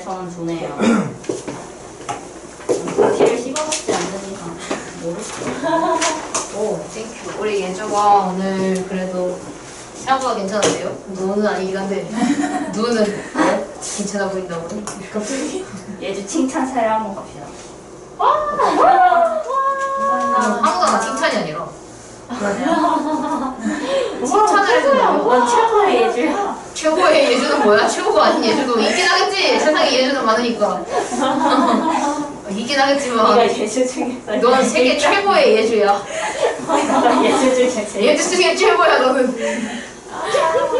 저는 두네요. 티를 씹어먹지 않는 이상 모르겠어요. 오, 땡큐. 우리 예주가 오늘 그래도 생각보다 괜찮은데요? 눈은 아니긴 한데 눈은 괜찮아 보인다고. 갑자기? 예주 칭찬 사례 한번 갑시다. 아무거나 칭찬이 아니라. 칭찬을 해준다고? 넌 최고의 예주야. 최고의 예주는 뭐야? 최고가 아닌 예주도 있긴 하겠지. 세상에 예주는 많으니까. 있긴 하겠지만 네가 예주 중에서 넌 세계 최고의 예주야. 넌 예주 중에서 예주 중에 최고야 너는.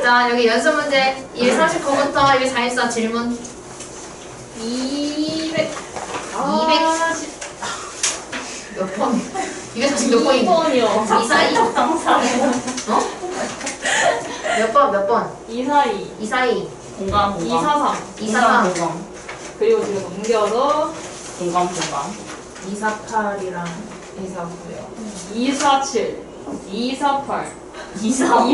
자, 여기 연습 문제 239부터 244 질문 200 몇 번? 240 몇 번인데? 2번이요. 242? 어? 몇 번? 몇 번? 242, 242 공감 공감 243. 243 공감 그리고 지금 넘겨서 공감 공감 248이랑 249요. 247, 248, 245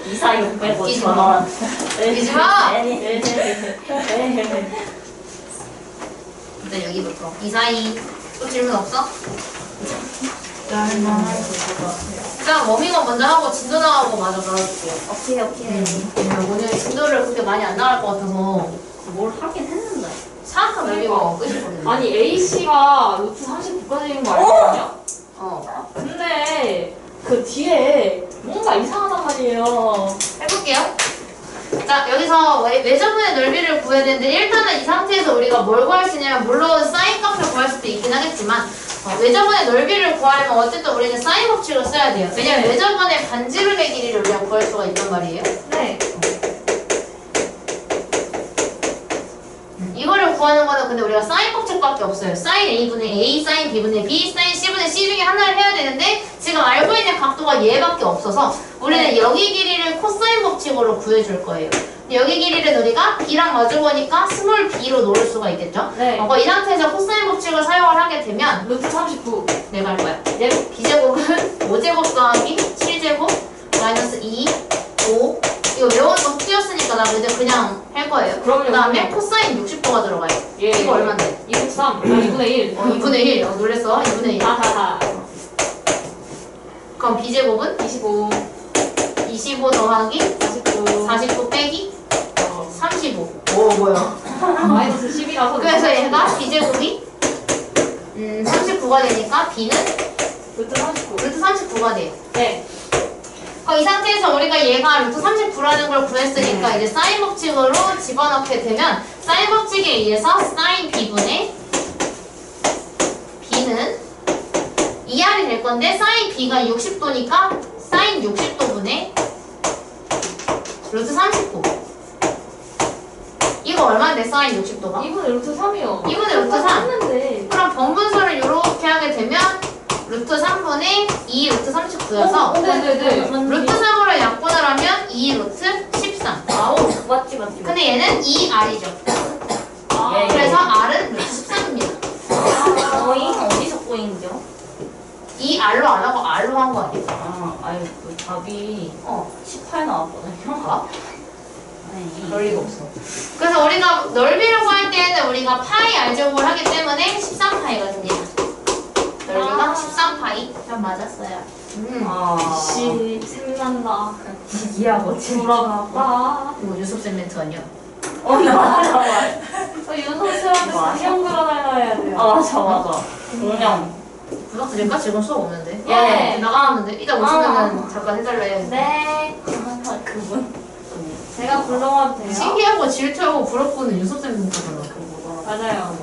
246 빼고 웃기지 전원 웃기지 마! 일단 여기부터 242 또 질문 없어? 일단 워밍업 먼저 하고 진도 나가고 마저 나갈게요. 오케이 오케이 오늘 진도를 그렇게 많이 안 나갈 것 같아서 뭘 하긴 했는데 사악한 넓이가 끝이거든요. 아니 A씨가 루트 39까지 있는 거 알거든요? 근데 그 뒤에 뭔가 이상하단 말이에요. 해볼게요. 자, 여기서 외접분의 넓이를 구해야 되는데 일단은 이 상태에서 우리가 뭘 구할 수 있냐면 물론 사인 값을 구할 수도 있긴 하겠지만 외접분의 넓이를 구하려면 어쨌든 우리는 사인 법칙을 써야 돼요. 왜냐면 외접분의 반지름의 길이를 우리가 구할 수가 있단 말이에요. 네. 이거를 구하는 거는 근데 우리가 사인 법칙밖에 없어요. 사인 A분의 A, 사인 B분의 B, 사인 C분의 C 중에 하나를 해야 되는데 지금 알고 있는 각도가 얘밖에 없어서 우리는 여기 길이를 코사인 법칙으로 구해줄 거예요. 여기 길이를 우리가 B랑 마주보니까 스몰 b로 놓을 수가 있겠죠? 네. 이 상태에서 코사인 법칙을 사용을 하게 되면 루트 39. 내가 할 거야. B제곱은 5제곱 더하기 7제곱 마이너스 2, 5 이거 외워서 틀렸으니까 나 이제 그냥 할 거예요. 그럼요. 그 다음에 코사인 60도가 들어가요. 예. 이거 얼마인데? 293, 2분의 1. 2분의 1. 놀랬어. 2분의 1. 하하하. 그럼 B제곱은 25, 25 더하기 49, 49 빼기 35. 오, 뭐야. 마이너스 10이라서. 그래서 얘가 B제곱이 39가 되니까 B는 루트 39. 루트 39가 돼요. 네. 이 상태에서 우리가 얘가 루트 39라는 걸 구했으니까 이제 사인 법칙으로 집어넣게 되면 사인 법칙에 의해서 사인 B분의 B는 2R이 될 건데 사인 B가 60도니까 사인 60도분의 루트 39 이거 얼마인데 사인 60도가? 2분의 루트 3이요. 2분의 루트 3 했는데. 그럼 번분수를 이렇게 하게 되면 루트 3분의 2 루트 39여서 네네네. 루트 3으로 약분을 하면 2 루트 13 아우 맞지 근데 얘는 2R이죠 예. 그래서 R은 루트 13입니다 꼬잉 어디서 꼬잉이죠? 2R로 안 하고 R로 한 거 아니에요? 아유 그 답이 18 나왔거든요. 네. 그럴 리가 없어 그래서 우리가 넓이를 구할 때는 우리가 파이 R제곱을 하기 때문에 13파이가 됩니다 넓이가 13파이 전 맞았어요 씨, 샘난다. 기기하고 돌아갔다. 이거 유섭쌤 멘트 아니야? 맞아. 윤호수한테 시험 그려달라 돼요. 맞아. 공룡. 부탁드릴까? 지금 수업 없는데 예. 나가는데 이따 오시면 잠깐 해달래 네. 그분. 제가 불러와도 돼요? 신기하고 질투하고 부럽고는 유섭쌤 멘트잖아 맞아요.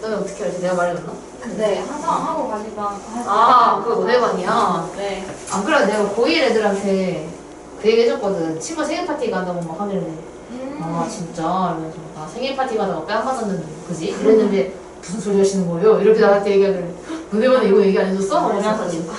너는 어떻게 알지? 내가 말해줬나? 네, 항상 하고 가시던 그거 노래방이야 네. 안 그래도 내가 고1 애들한테 그 얘기 해줬거든. 친구 생일 파티 간다고 막 하길래 아 진짜 이러면서 나 생일 파티 가다가 뺨 맞았는데 그지? 이랬는데 무슨 소리 하시는 거예요? 이렇게 나한테 얘기하길래 너네만에 이거 얘기 안 해줬어? 그러면서 지금.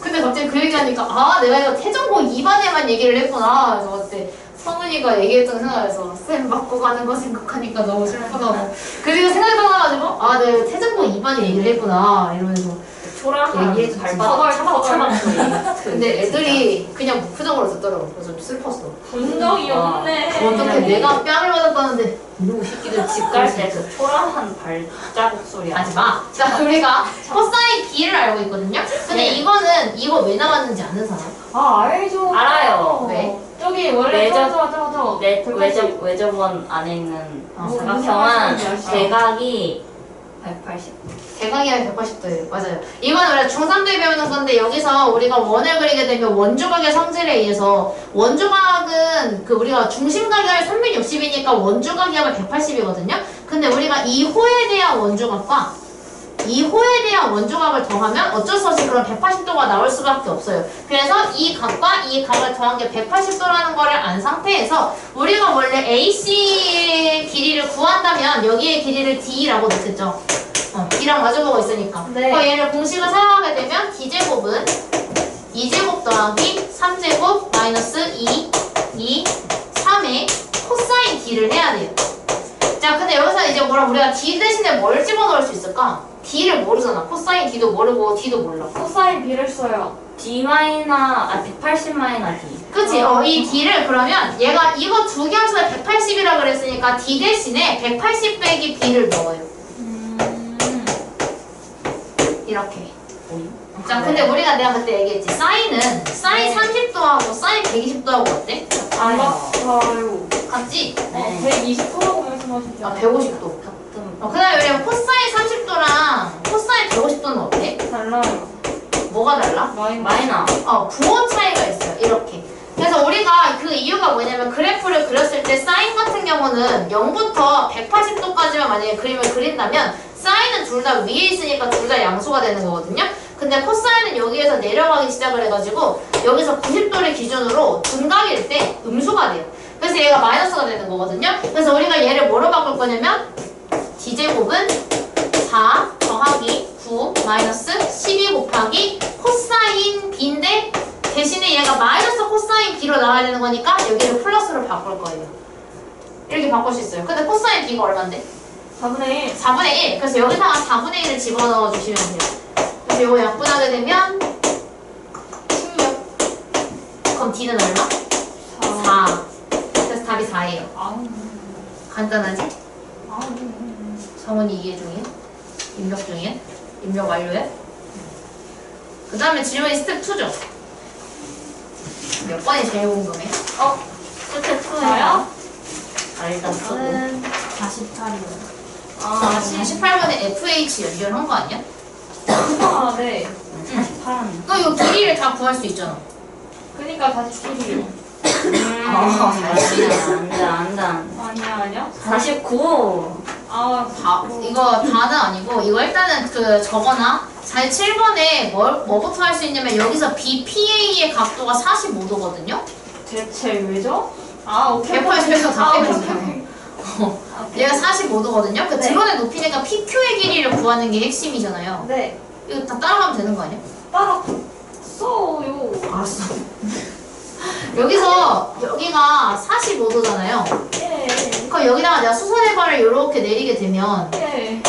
근데 갑자기 그 얘기하니까 내가 이거 태전고 2반에만 얘기를 했구나. 그래서 그때 성은이가 얘기했던 생각에서 쌤 맞고 가는 거 생각하니까 너무 슬프다고. 그리고 생각이 나가지고 내가 태전고 2반에 얘기를 했구나 이러면서 초라한 얘기해줬지. 발바닥 차박 소리. 근데 애들이 그냥 무표정으로 듣더라고. 그래서 좀 슬펐어. 본 적이 없네. 어떻게 내가 뺨을 맞았다는데 이놈의 새끼들 집 갈 때 그 초라한 발자국 소리 하지 마. 자, 우리가 코사인 B를 알고 있거든요. 근데 네. 이거 왜 나왔는지 아는 사람? 아 알죠. 알아요. 왜? 저기 원래 외접- 저 외접원 안에 있는 뭐, 사각형한 무슨 말씀인지 대각이 180. 대각이랑 180도예요. 맞아요. 이건 우리가 중3 때 배우는 건데 여기서 우리가 원을 그리게 되면 원조각의 성질에 의해서 원조각은 그 우리가 중심각이 360이니까 원조각이 하면 180이거든요. 근데 우리가 이 호에 대한 원조각과 이 호에 대한 원조각을 더하면 어쩔 수 없이 그런 180도가 나올 수밖에 없어요. 그래서 이 각과 이 각을 더한 게 180도라는 거를 안 상태에서 우리가 원래 AC의 길이를 구한다면 여기의 길이를 D라고 넣겠죠. D랑 마주보고 있으니까. 네. 얘를 공식을 사용하게 되면 D제곱은 2제곱 더하기 3제곱 마이너스 2, 3의 코사인 D를 해야 돼요. 자, 근데 여기서 이제 우리가 D 대신에 뭘 집어넣을 수 있을까? D를 모르잖아. 코사인 D도 모르고 D도 몰라. 코사인 B를 써요. D 마이너 180 마이너 D. 그치? 이 D를 그러면 얘가 이거 두 개 합쳐서 180이라 그랬으니까 D 대신에 180 빼기 B를 넣어요. 이렇게. 자, 근데 우리가 내가 그때 얘기했지. 사인 30도하고 사인 120도하고 어때? 안 같아요. 같지? 네. 120도라고 말씀하셨죠? 150도. 가끔 그 다음에 우리가 코사인 30도랑 코사인 150도는 어때? 달라요. 뭐가 달라? 마이너. 부호 차이가 있어요. 이렇게. 그래서 우리가 그 이유가 뭐냐면 그래프를 그렸을 때 사인 같은 경우는 0부터 180도까지만 만약에 그림을 그린다면 사인은 둘 다 위에 있으니까 둘 다 양수가 되는 거거든요. 근데 코사인은 여기에서 내려가기 시작을 해가지고 여기서 90도를 기준으로 둔각일 때 음수가 돼요. 그래서 얘가 마이너스가 되는 거거든요. 그래서 우리가 얘를 뭐로 바꿀 거냐면 D제곱은 4 더하기 9 마이너스 12 곱하기 코사인 B인데 대신에 얘가 마이너스 코사인 B로 나와야 되는 거니까 여기를 플러스로 바꿀 거예요. 이렇게 바꿀 수 있어요. 근데 코사인 B가 얼만데? 4분의 1. 4분의 1. 그래서 여기다가 4분의 1을 집어넣어 주시면 돼요. 그래서 이거 약분하게 되면 16. 그럼 D는 얼마? 4. 그래서 답이 4예요. 간단하지? 성원이 이해 중이야? 입력 중이야? 입력 완료야? 그 다음에 질문이 스텝 2죠? 몇 번이 제일 궁금해? 끝에 저요? 일단 쓰고. 저는 48이요. 아, 48번에 FH 연결한 거 아니야? 네. 48. 너 이거 길이를 다 구할 수 있잖아. 그니까 47이요. 아니야. 49. 이거 다는 아니고 이거 일단은 그 저거나 47번에 뭐부터 할 수 있냐면 여기서 BPA의 각도가 45도거든요? 대체 왜죠? 오케이. 180에서 다 오케이. 빼면 얘가 45도거든요? 그 드론의 높이니까 PQ의 길이를 구하는 게 핵심이잖아요. 네. 이거 다 따라가면 되는 거 아니야? 따라 써요. 알았어. 여기서 여기가 45도잖아요. 예. 그럼 여기다가 내가 수선의 발을 이렇게 내리게 되면 예.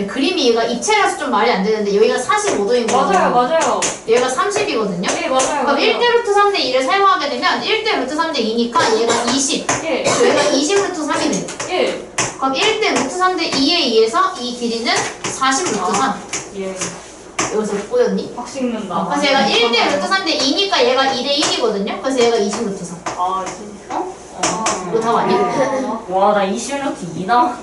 그림이 얘가 입체라서 좀 말이 안 되는데 여기가 45도인 거예요. 맞아요. 얘가 30이거든요. 예, 맞아요. 그럼 1대 루트 3대 2를 사용하게 되면 1대 루트 3대 2니까 얘가 20. 예. 얘가 20 루트 3이 돼요. 예. 그럼 1대 루트 3대 2에 의해서 이 길이는 40 루트 3. 예. 여기서 꼬였니? 박 씹는다. 그래서 얘가 1대 루트 3대 2니까 얘가 2대 1이거든요. 그래서 얘가 20 루트 3. 이거 답 아니야? 와, 나 20루트 2 나왔.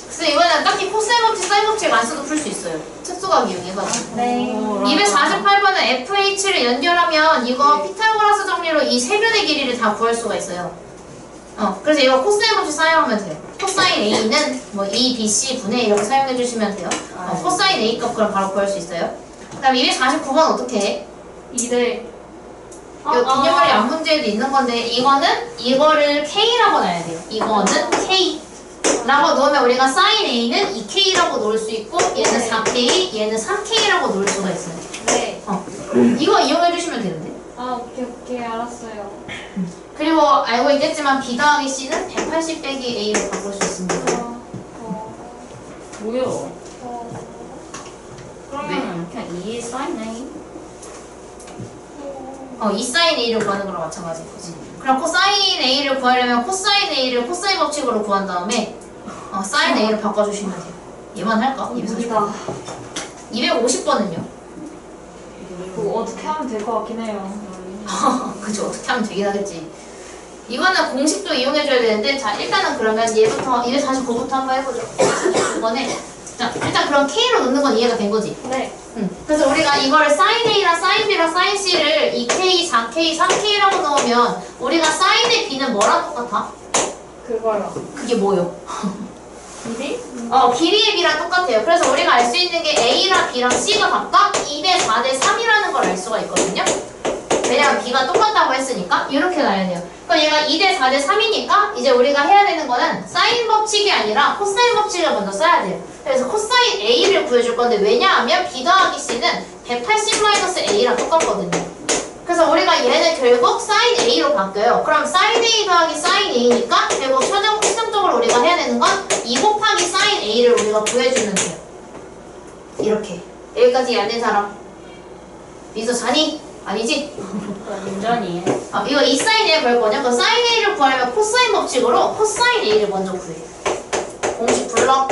그래서 이거는 딱히 코사인 법칙, 사인 법칙 안 써도 풀 수 있어요. 특수각 이용해가지고. 네. 248번은 FH를 연결하면 이거 피타고라스 정리로 이 세변의 길이를 다 구할 수가 있어요. 그래서 이거 코사인 법칙 사용하면 돼요. 코사인 A는 뭐 A, B, C 분의 이렇게 사용해 주시면 돼요. 코사인 A 값 그럼 바로 구할 수 있어요. 그 다음에 249번 어떻게 해? 2대. 이거 기념물이 앞 문제에도 있는 건데 이거를 K라고 놔야 돼요. 이거는 K 라고 놓으면 우리가 sin A는 2K라고 놓을 수 있고 얘는 4K, 얘는 3K라고 놓을 수가 있어요. 네. 이거 이용해 주시면 되는데. 오케이. 알았어요. 그리고 알고 있겠지만 B 더하기 C는 180 빼기 A로 바꿀 수 있습니다. 뭐요? 그러면 그냥 2 사인 A. 이 사인 A를 구하는 거랑 마찬가지인 거지. 그럼 코사인 A를 구하려면 코사인 A를 코사인 법칙으로 구한 다음에 사인 A를 바꿔주시면 돼요. 얘만 할까? 240번. 250번은요? 그거 어떻게 하면 될 것 같긴 해요. 그치, 어떻게 하면 되긴 하겠지. 이거는 공식도 이용해줘야 되는데, 자, 일단은 그러면 얘부터, 249부터 한번 해보죠. 249번에. 자, 일단 그럼 K로 넣는 건 이해가 된 거지? 네. 그래서 우리가 이거를 sin A랑 sin B랑 sin C를 2K, 4K, 3K라고 넣으면, 우리가 sin의 B는 뭐랑 똑같아? 그거요. 그게 뭐요? 길이? 길이의 B랑 똑같아요. 그래서 우리가 알 수 있는 게 A랑 B랑 C가 각각 2대 4대 3이라는 걸 알 수가 있거든요. 왜냐면 B가 똑같다고 했으니까 이렇게 놔야 돼요. 그럼 얘가 2대 4대 3이니까 이제 우리가 해야 되는 거는 사인 법칙이 아니라 코사인 법칙을 먼저 써야 돼요. 그래서 코사인 A를 구해줄 건데 왜냐하면 B 더하기 C는 180-A랑 똑같거든요. 그래서 우리가 얘는 결국 사인 A로 바뀌어요. 그럼 사인 A 더하기 사인 A니까 결국 최종적으로 우리가 해야 되는 건 2 곱하기 사인 A를 우리가 구해주면 돼요. 이렇게. 여기까지 안 된 사람? 미소 자니? 아니지? 완전히. 이거 이 사인 A 뭘 거냐? 그 사인 A를 구하려면 코사인 법칙으로 코사인 A를 먼저 구해. 공식 불러.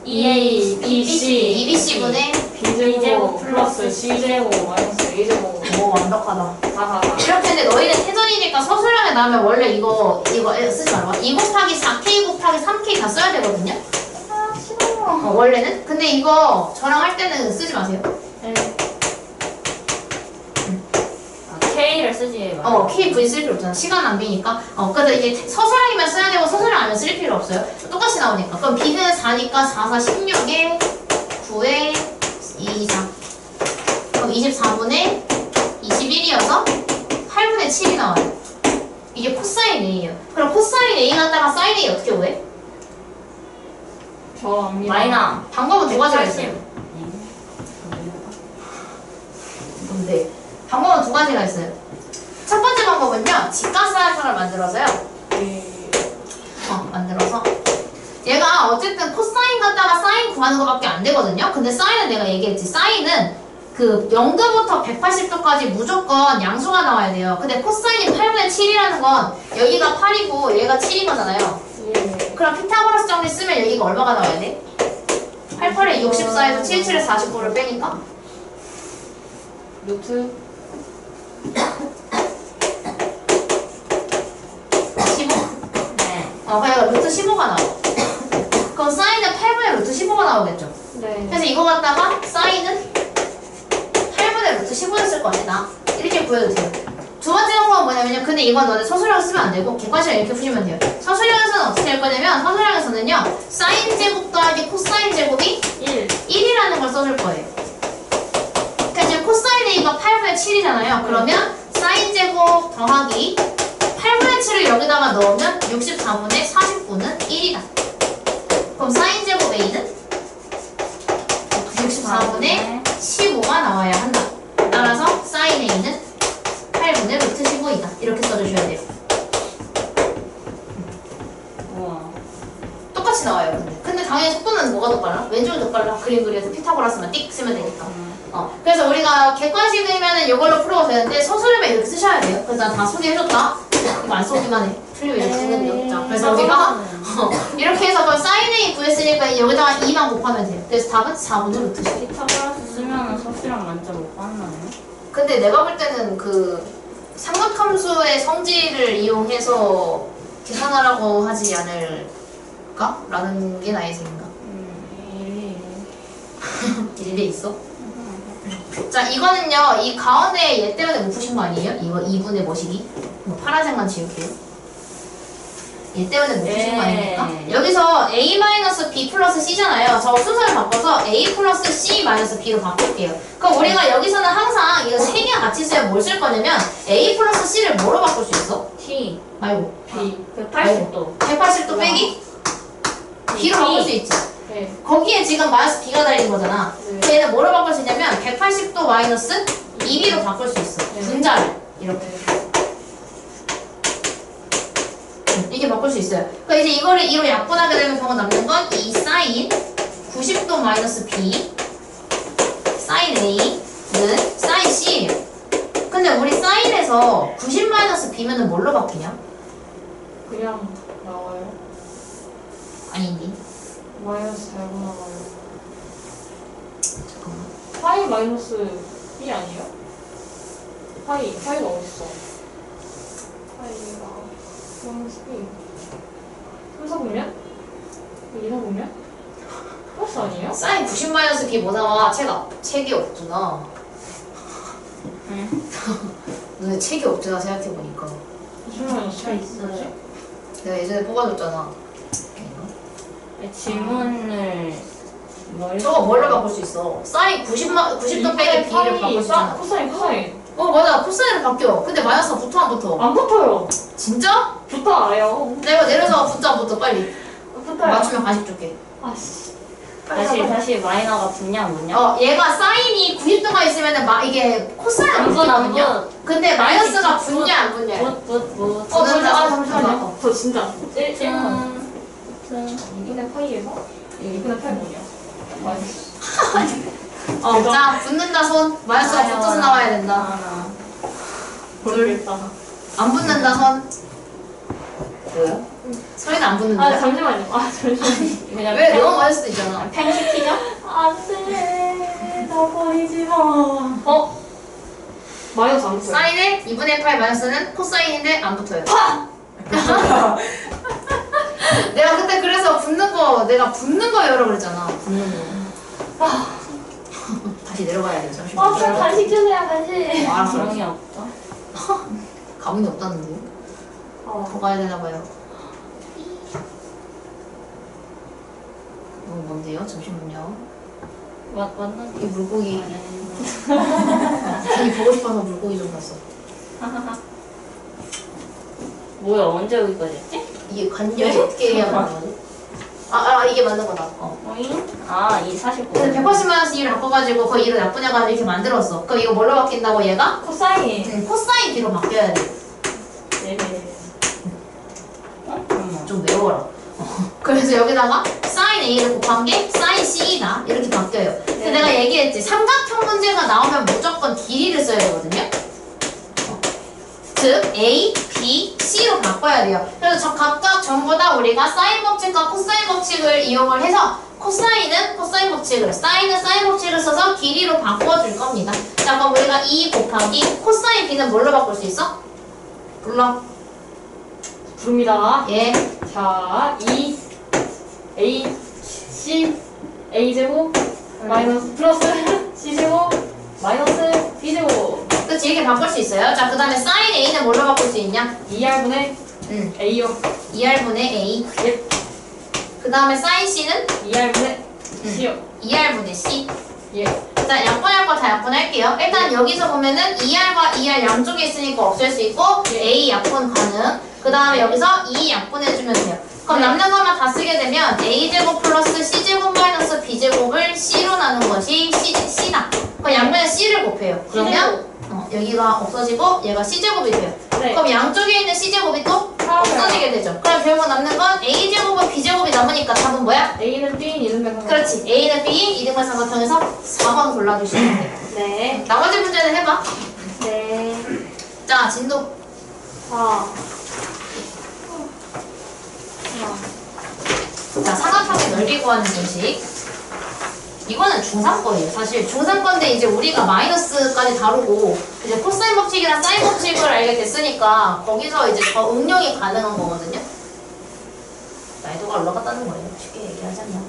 2A, BC. 2BC분의 B제곱 플러스 C제곱 마이너스 A제곱. 오, 완벽하다. 하하하. 이렇게 했는데 너희는 태전이니까 서술형에 나오면 원래 이거 쓰지 말아. 2 곱하기 4K 곱하기 3K 다 써야 되거든요? 아, 싫어요. 원래는? 근데 이거 저랑 할 때는 쓰지 마세요. 네. K를 쓰지. K 굳이 쓸 필요 없잖아. 시간 낭비니까. 그래서 이제 서술형이면 써야 되고 서술형 아니면 쓸 필요 없어요. 똑같이 나오니까. 그럼 B는 4니까 4, 4, 16에 9에 2, 4. 그럼 24분의 21이어서 8분의 7이 나와요. 이게 코사인 A예요. 그럼 코사인 A 갖다가 사인 A 어떻게 구해? 저 압니다. 마이너. 방법은 두 가지가 있어요. 뭔데? 방법은 두 가지가 있어요. 첫 번째 방법은요, 직가스알파를 만들어서요. 네. 만들어서. 얘가 어쨌든 코사인 갖다가 사인 구하는 것밖에 안 되거든요. 근데 사인은 내가 얘기했지. 사인은 그 0도부터 180도까지 무조건 양수가 나와야 돼요. 근데 코사인이 8분의 7이라는 건 여기가 8이고 얘가 7인 거잖아요. 예. 그럼 피타고라스 정리 쓰면 여기가 얼마가 나와야 돼? 8, 8에 64에서 7, 7에 49를 빼니까 루트 15. 네. 그러니까 루트 15가 나와. 그럼 사인은 8분의 루트 15가 나오겠죠. 네. 그래서 이거 갖다가 사인은 8분의 루트 15를 쓸 거네, 나. 이렇게 구해도 돼요. 두 번째 방법은 뭐냐면요. 근데 이건 너네 서술형을 쓰면 안 되고 객관식을 이렇게 푸시면 돼요. 서술형에서는 어떻게 될 거냐면 서술형에서는요. 사인 제곱 더하기 코사인 제곱이 1이라는 걸 써줄 거예요. 그러니까 지금 코사인 A가 8분의 7이잖아요. 그러면 사인 제곱 더하기 8분의 7을 여기다가 넣으면 64분의 49는 1이다. 그럼 사인 제곱 A는 64분의 15가 나와야 한다. 따라서 사인 A는 8분의 루트 15이다. 이렇게 써주셔야 돼요. 우와. 똑같이 나와요. 근데 당연히 속도는 뭐가 더 빨라? 왼쪽이 더 빨라. 그림 그려서 피타고라스만 띡 쓰면 되니까. 그래서 우리가 객관식이면은 이걸로 풀어도 되는데 서술형에 이렇게 쓰셔야 돼요. 그래서 난 다 소개해줬다. 이거 안 써기만 해. 틀리면 이렇게 쓰거든요. 자, 그래서 우리가 이렇게 해서 그걸 사인 A 구했으니까 여기다가 2만 곱하면 돼요. 그래서 답은 4분의 루트 10. 피타고라스 쓰면 서술형 만점 못 받나요? 근데 내가 볼 때는 그 삼각함수의 성질을 이용해서 계산하라고 하지 않을까? 라는 게 나의 생각. 일리 있어? 자, 이거는요, 이 가운데 얘 때문에 못 푸신 거 아니에요? 이거 2분의 뭐시기? 뭐 파란색만 지울게요. 얘 때문에 못 푸신 거 아닙니까? 여기서 A-B 플러스 C잖아요. 저 순서를 바꿔서 A 플러스 C 마이너스 B로 바꿀게요. 그럼 우리가 여기서는 항상 이거 세 개 같이 쓰면 뭘 쓸 거냐면 A 플러스 C를 뭐로 바꿀 수 있어? T. 말고. B. 180도. 180도 빼기? B로 바꿀 수 있지. 네. 거기에 지금 마이너스 B가 달린 거잖아. 네. 얘는 뭐로 바꿀 수 있냐면 180도 마이너스 2B로 바꿀 수 있어. 네. 분자를. 이렇게. 이렇게 바꿀 수 있어요. 그러니까 이제 이거를 2로 약분하게 되면 결국 남는 건 2 사인 90도 마이너스 B 사인 A는 사인 C예요. 근데 근데 우리 사인에서 90-b면은 뭘로 바뀌냐? 그냥 나와요. 아니니? 마이너스 달고 나와요. 잠깐만. 파이 마이너스 B 아니에요? 파이가 어딨어? 파이가 마이너스 B 3사분면? 2사분면? 플러스 아니에요? 사인 90-b 뭐 나와? 책이 없구나. 응. 너네 책이 없구나 생각해보니까. 90 마이너스 저 3 있어요. 뭐지? 내가 예전에 뽑아줬잖아. 질문을 저거 뭘로 바꿀 수 있어? 사인 90도 빼기 b를 바꿀 수 있잖아. 코사인 맞아. 코사인으로 바뀌어. 근데 마이너스가 붙어 안 붙어? 안 붙어요. 진짜? 붙어 알아요. 내가 내려서 붙자 안 붙어 빨리. 붙어요. 맞추면 간식 줄게. 아씨. 다시 마이너가 붙냐 안 붙냐? 얘가 사인이 90도가 있으면은 이게 코사인 안 안 붙거든요. 근데 마이너스가 붙냐 안 붙냐? 붙. 붙는다. 잠시만요. 저 진짜 1분. 음. 2분의 파이에서 2분의 파이 뭐냐? 마이너스. 자 붙는다 손. 마이너스가 붙어서 나와야 된다. 하나. 모르겠다. 안 붙는다 손. 뭐야? 소리는 안 붙는데. 잠시만요. 그냥 왜 너무 많을 수도 있잖아. 펜 시키죠? 안돼. 나 버리지 마. 마이너스 안 붙어요. 사인의 2분의 8 마이너스는 코사인인데 안 붙어요. 내가 그때 그래서 내가 붙는 거 여러 그랬잖아. 붙는 거. 다시 내려가야 돼. 잠시만. 저 간식 주세요, 간식. 알았어. 구멍이 없다. 가문이 없다는데요? 더 가야 되나 봐요. 이거 뭔데요? 잠시만요. 맞는 이 물고기. 괜히 보고 싶어서 물고기 좀 봤어. 뭐야 언제 여기까지 했지? 이게 관념이 어떻게 해야 하는 거지? 이게 맞는 거다. 오잉? 이 49. 근데 180-2를 바꿔가지고 그 2를 약분해가지고 이렇게 만들었어. 그럼 이거 뭘로 바뀐다고 얘가? 코사인. 코사인 B로 바뀌어야 돼. 네네. 좀 외워라. 그래서 여기다가 sin A를 곱한 게 sin C이다. 이렇게 바뀌어요. 근데 내가 얘기했지. 삼각형 문제가 나오면 무조건 길이를 써야 되거든요. 즉 A, B, C로 바꿔야 돼요. 그래서 저 각각 전부 다 우리가 사인 법칙과 코사인 법칙을 이용을 해서 코사인은 코사인 법칙을, 사인은 사인 법칙을 써서 길이로 바꿔줄 겁니다. 자, 그럼 우리가 2 곱하기 코사인 B는 뭘로 바꿀 수 있어? 불러. 부릅니다. 예. 자, 2 A C A 제곱 마이너스 플러스 C 제곱 마이너스 B 제곱. 그치, 이렇게 바꿀 수 있어요. 자, 그 다음에 sin A는 뭘로 바꿀 수 있냐? 2R분의 A요. 2R분의 A. 예. 그 다음에 sin C는 2R분의 C요. 2R분의 C. 예. 자, 약분할 거 다 약분할게요. 일단 여기서 보면은 2R과 2R 양쪽에 있으니까 없앨 수 있고 A 약분 가능. 그 다음에 여기서 2 약분해주면 돼요. 그럼 남는 것만 다 쓰게 되면 A제곱 플러스 C제곱 마이너스 B제곱을 C로 나눈 것이 C다. 그럼 양면에 C를 곱해요. 그러면 여기가 없어지고 얘가 C제곱이 돼요. 네. 그럼 양쪽에 있는 C제곱이 또 없어지게 되죠. 그럼 결국 남는 건 A제곱과 B제곱이 남으니까 답은 뭐야? A는 B인 이등변. 그렇지. A는 B인 이등변 삼각형에서 4번 골라주시면 돼요. 네. 나머지 문제는 해봐. 네. 자, 진도. 자, 삼각형의 넓이 구하는 공식. 이거는 중3 거예요. 사실 중3 건데 이제 우리가 마이너스까지 다루고 이제 코사인 법칙이랑 사인 법칙을 알게 됐으니까 거기서 이제 더 응용이 가능한 거거든요. 난이도가 올라갔다는 거예요. 쉽게 얘기하자면.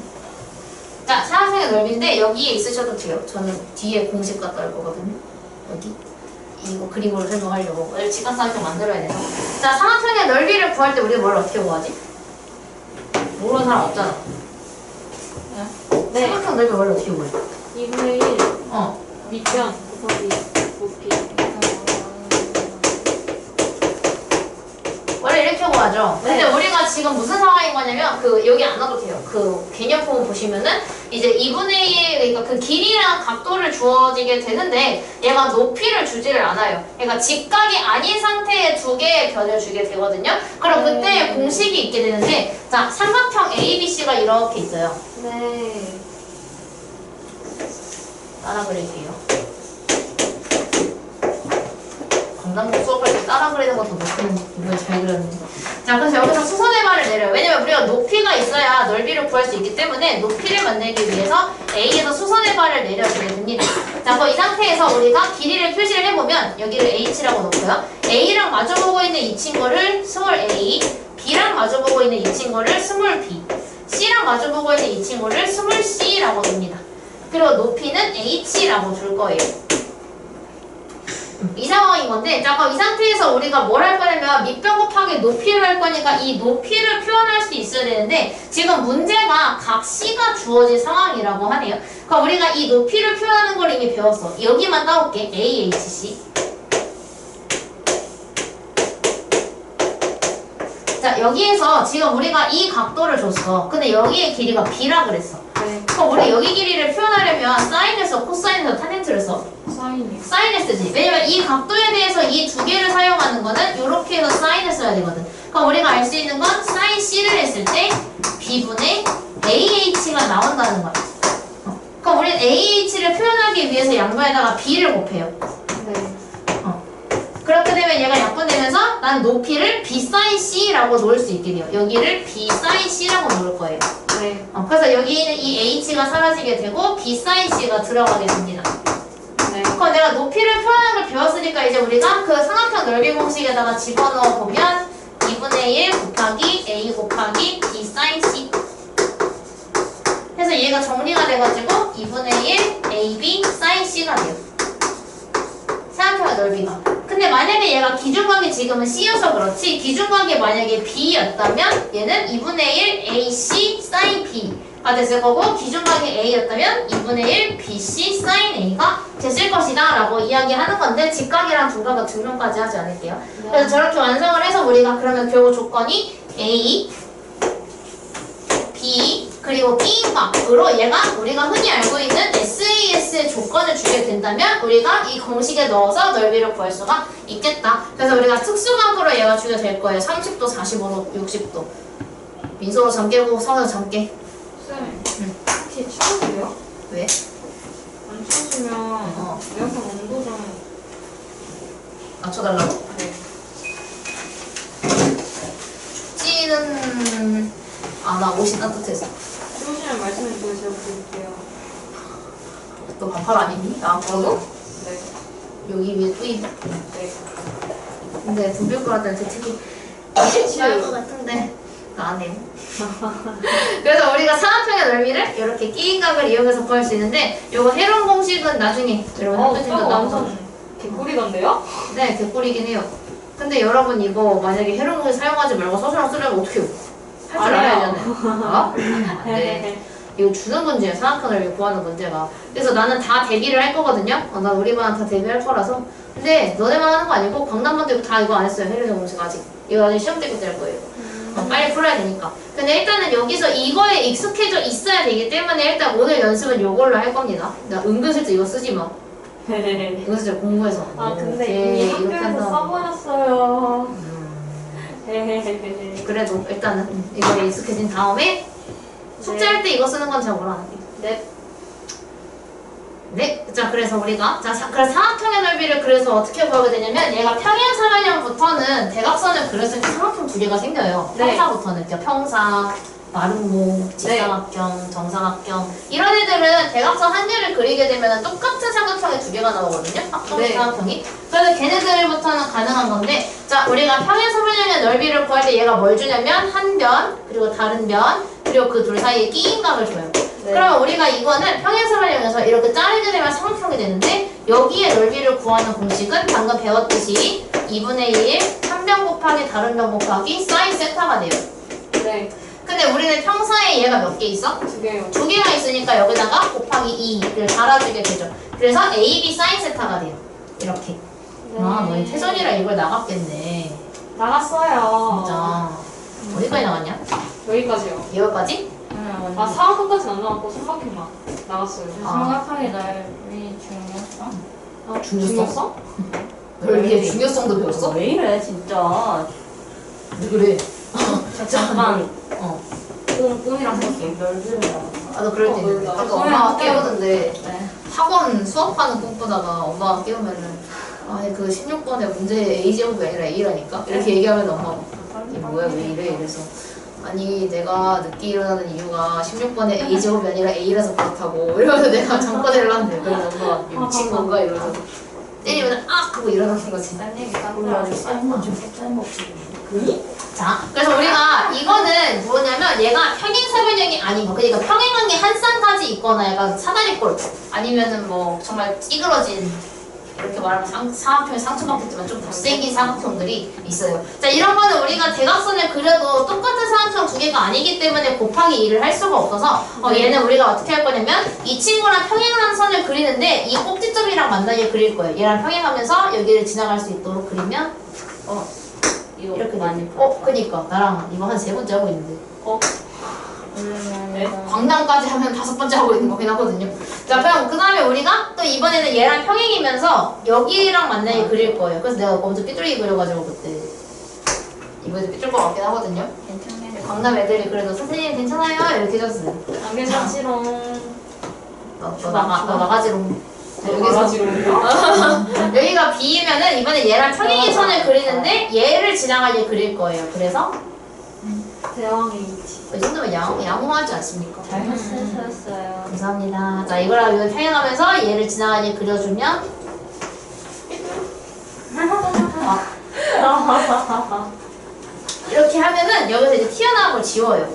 자, 삼각형의 넓이인데 여기에 있으셔도 돼요. 저는 뒤에 공식 갖다 할 거거든요. 여기. 이거 그림으로 설명하려고. 오늘 직각삼각형 만들어야 돼서. 자, 삼각형의 넓이를 구할 때 우리가 뭘 어떻게 구하지? 모르는 사람 없잖아. 네. 삼각형 넓이 원래 어떻게 구해? 2분의 1 밑변 곱하기 높이. 원래 이렇게 구하죠. 네. 근데 우리가 지금 무슨 상황인 거냐면 여기 안 와도 돼요. 그 개념표를 보시면은 이제 2분의 1 그러니까 그 길이랑 각도를 주어지게 되는데 얘가 높이를 주지를 않아요. 그러니까 직각이 아닌 상태의 두 개의 변을 주게 되거든요. 그럼 그때 공식이 있게 되는데 자, 삼각형 ABC가 이렇게 있어요. 네. 따라 그릴게요. 강남고 수업할 때 따라 그리는 것도 못하는 잘 그렸네. 자, 그래서 여기서 수선의 발을 내려요. 왜냐면 우리가 높이가 있어야 넓이를 구할 수 있기 때문에 높이를 만들기 위해서 A에서 수선의 발을 내려주게 됩니다. 자, 그럼 이 상태에서 우리가 길이를 표시를 해보면 여기를 H라고 놓고요. A랑 마주보고 있는 이 친구를 스몰 a, B랑 마주보고 있는 이 친구를 스몰 b, C랑 마주보고 있는 이 친구를 스몰 c라고 둡니다. 그리고 높이는 h라고 줄 거예요. 이 상황인 건데, 자, 그럼 이 상태에서 우리가 뭘 할 거냐면 밑변 곱하기 높이를 할 거니까 이 높이를 표현할 수 있어야 되는데 지금 문제가 각 C가 주어진 상황이라고 하네요. 그럼 우리가 이 높이를 표현하는 걸 이미 배웠어. 여기만 따올게. AHC. 자, 여기에서 지금 우리가 이 각도를 줬어. 근데 여기의 길이가 B라 그랬어. 네. 그럼 우리 여기 길이를 표현하려면 사인에서 코사인에서 탄젠트를 써? 사인이. 사인을 쓰지. 왜냐면 이 각도에 대해서 이 두 개를 사용하는 거는 이렇게 해서 사인을 써야 되거든. 그럼 우리가 알 수 있는 건 사인 C를 했을 때 B분의 AH가 나온다는 거야. 그럼 우리는 AH를 표현하기 위해서 양변에다가 B를 곱해요. 네. 그렇게 되면 얘가 약분되면서 난 높이를 B 사인 C라고 놓을 수 있게 돼요. 여기를 B 사인 C라고 놓을 거예요. 네. 그래서 여기 있는 이 H가 사라지게 되고 B 사인 C가 들어가게 됩니다. 네. 그럼 내가 높이를 표현하는 걸 배웠으니까 이제 우리가 그 삼각형 넓이 공식에다가 집어넣어 보면 2분의 1 곱하기 A 곱하기 B 사인 C 해서 얘가 정리가 돼가지고 2분의 1 AB 사인 C가 돼요. 삼각형의 넓이가. 근데 만약에 얘가 기준각이 지금은 C여서 그렇지 기준각이 만약에 B였다면 얘는 2분의 1 AC 사인 B가 됐을 거고 기준각이 A였다면 2분의 1 BC 사인 A가 됐을 것이다 라고 이야기하는 건데 직각이랑 둔각은 증명까지 하지 않을게요. 네. 그래서 저렇게 완성을 해서 우리가 그러면 결국 조건이 A, B 그리고 B인 각으로 얘가 우리가 흔히 알고 있는 SAS의 조건을 주게 된다면 우리가 이 공식에 넣어서 넓이를 구할 수가 있겠다. 그래서 우리가 특수각으로 얘가 주게 될 거예요. 30도, 45도, 60도. 민소로 잠 깨고 서서 잠 깨. 쌤. 응. 혹시 추우세요? 왜? 안 추우시면 에어컨 온도 좀. 낮춰달라고? 네. 춥지는 나 옷이 따뜻해서. 추우시면 말씀해 주세요. 제가 드릴게요. 너 반팔 아니니? 나 그러고? 네. 여기 위에 또 입. 네. 근데 덤빌 거 같다는 대책이 싫을 것 같은데 나 안 해요. 그래서 우리가 삼각형의 넓이를 이렇게 끼인각을 이용해서 구할 수 있는데 요거 해론 공식은 나중에 여러분 학교 이거 나오고 완전 개꿀이던데요? 네 개꿀이긴 해요. 근데 여러분 이거 만약에 해론 공식 사용하지 말고 서술형 쓰려면 어떻게 해요? 할 줄 알아야 되잖아요. 네. 이거 주는 문제예요. 삼각형 넓이 구하는 문제가. 그래서 나는 다 대비를 할 거거든요. 나 우리 반 다 대비할 거라서. 근데 너네만 하는 거 아니고 광남반도 이거 다 이거 안 했어요. 해론 공식 아직. 이거 나중에 시험 때 그때 할 거예요. 빨리 풀어야 되니까. 근데 일단은 여기서 이거에 익숙해져 있어야 되기 때문에 일단 오늘 연습은 이걸로 할 겁니다. 나 은근슬쩍 이거 쓰지 마. 은근슬쩍 공부해서. 아 근데 오케이, 이미 이렇게 학교에서 한다. 써버렸어요. 그래도 일단은 이거에 익숙해진 다음에 숙제할 때 이거 쓰는 건 잘 몰랐는데. 네. 네, 자 그래서 우리가 그래서 삼각형의 넓이를 그래서 어떻게 구하게 되냐면 얘가 평행사변형부터는 대각선을 그렸을 때 삼각형 두 개가 생겨요. 네. 평사부터는 그러니까 평사, 마름모, 직사각형, 정사각형 이런 애들은 대각선 한 개를 그리게 되면 똑같은 삼각형이 두 개가 나오거든요. 합동 네. 삼각형이. 그래서 걔네들부터는 가능한 건데 자 우리가 평행사변형의 넓이를 구할 때 얘가 뭘 주냐면 한 변 그리고 다른 변 그리고 그 둘 사이에 끼인 각을 줘요. 네. 그러면 우리가 이거는 평행사변형에서 이렇게 자르게 되면 삼각형이 되는데 여기에 넓이를 구하는 공식은 방금 배웠듯이 2분의 1 한 변 곱하기 다른 변 곱하기 사인 세타가 돼요. 네. 근데 우리는 평사에 얘가 몇 개 있어? 두 개요. 두 개가 있으니까 여기다가 곱하기 2를 달아주게 되죠. 그래서 AB 사인 세타가 돼요. 이렇게. 네. 너희 태전이라 이걸 나갔겠네. 나갔어요. 진짜. 어디까지 나갔냐? 여기까지요. 여기까지? 아 사각형까지는 안 나왔고 삼각형만 나갔어요. 삼각형의 넓이 중요성? 아 중요성? 넓이의 중요성도 배웠어? 왜 이래 진짜. 왜 그래? 잠깐만. 꿈이랑 생각해. 넓이를 나가. 너 그럴 때 있는데. 아까 엄마가 깨우는데 네. 학원 수업하는 꿈꾸다가 엄마가 깨우면은 아니 그 16번에 문제 A제곱이 아니라 A라니까? 이렇게 얘기하면 엄마가 이게 뭐야 왜 이래? 이래서 아니 내가 늦게 일어나는 이유가 16번에 A제곱이 아니라 A라서 그렇다고 이러면서 내가 잠꼬대를 하는데 그래서 엄마가 미친 건가? 이러면서 때리면 악! 하고 일어나는 거지. 딴 얘기 딴거라고 쌀만 좀 쌀 먹지. 자, 그래서 우리가 이거는 뭐냐면 얘가 평행사변형이 아닌 거. 그러니까 평행한 게 한 쌍까지 있거나 약간 사다리꼴 아니면은 뭐 정말 찌그러진 이렇게 말하면 사각형이 상처받겠지만 좀 못생긴 사각형들이 있어요. 자, 이런 거는 우리가 대각선을 그려도 똑같은 사각형 두 개가 아니기 때문에 곱하기 2를 할 수가 없어서 얘는 우리가 어떻게 할 거냐면 이 친구랑 평행한 선을 그리는데 이 꼭지점이랑 만나게 그릴 거예요. 얘랑 평행하면서 여기를 지나갈 수 있도록 그리면 이거 이렇게 많이 그니까 나랑 이거 한 3번째 하고 있는데 네? 광당까지 하면 5번째 하고 있는 거긴 하거든요. 자, 그럼 그 다음에 우리가 또 이번에는 얘랑 평행이면서 여기랑 만나게 그릴 거예요. 그래서 내가 먼저 삐뚤게 그려가지고 그때 이번에도 삐뚤 것 같긴 하거든요. 괜찮네. 광남 애들이 그래도 선생님 괜찮아요? 이렇게 해줬어요. 안 괜찮지롱. 너 나가지롱. 자, 여기서 여기가 B이면은 이번에 얘랑 평행의 선을 그리는데 얘를 지나가게 그릴 거예요. 그래서 대왕의 위치. 이 정도면 양호하지 않습니까? 잘 쓰셨어요. 감사합니다. 자, 이거랑 이걸 평행하면서 얘를 지나가게 그려주면 이렇게 하면은 여기서 이제 튀어나온 걸 지워요.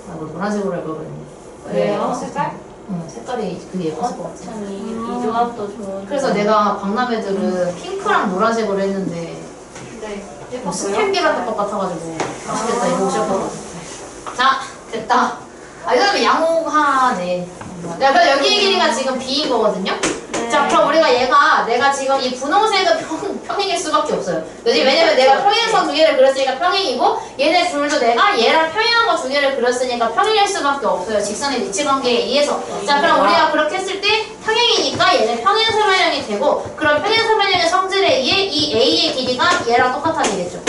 뭐 노란색으로 할 걸 그랬네. 왜요? 색깔? 응, 색깔이 그게 예뻤을 것 같아. 참 이 조합도 좋은. 그래서 내가 박람 애들은 핑크랑 노란색으로 했는데 네. 뭐 스팸기랑 똑같아가지고 맛있겠다 이러고 시작하거든. 자, 됐다. 아, 이러면 양호하네. 그러니까 여기의 길이가 지금 B인 거거든요. 네. 자, 그럼 우리가 내가 지금 이 분홍색은 평행일 수밖에 없어요. 그지? 왜냐면 내가 평행선 두 개를 그렸으니까 평행이고 얘네 둘도 내가 얘랑 평행한 거 두 개를 그렸으니까 평행일 수밖에 없어요. 직선의 위치 관계에 의해서. 자, 그럼 우리가 그렇게 했을 때 평행이니까 얘는 평행사변형이 되고 그럼 평행사변형의 성질에 의해 이 A의 길이가 얘랑 똑같아지겠죠.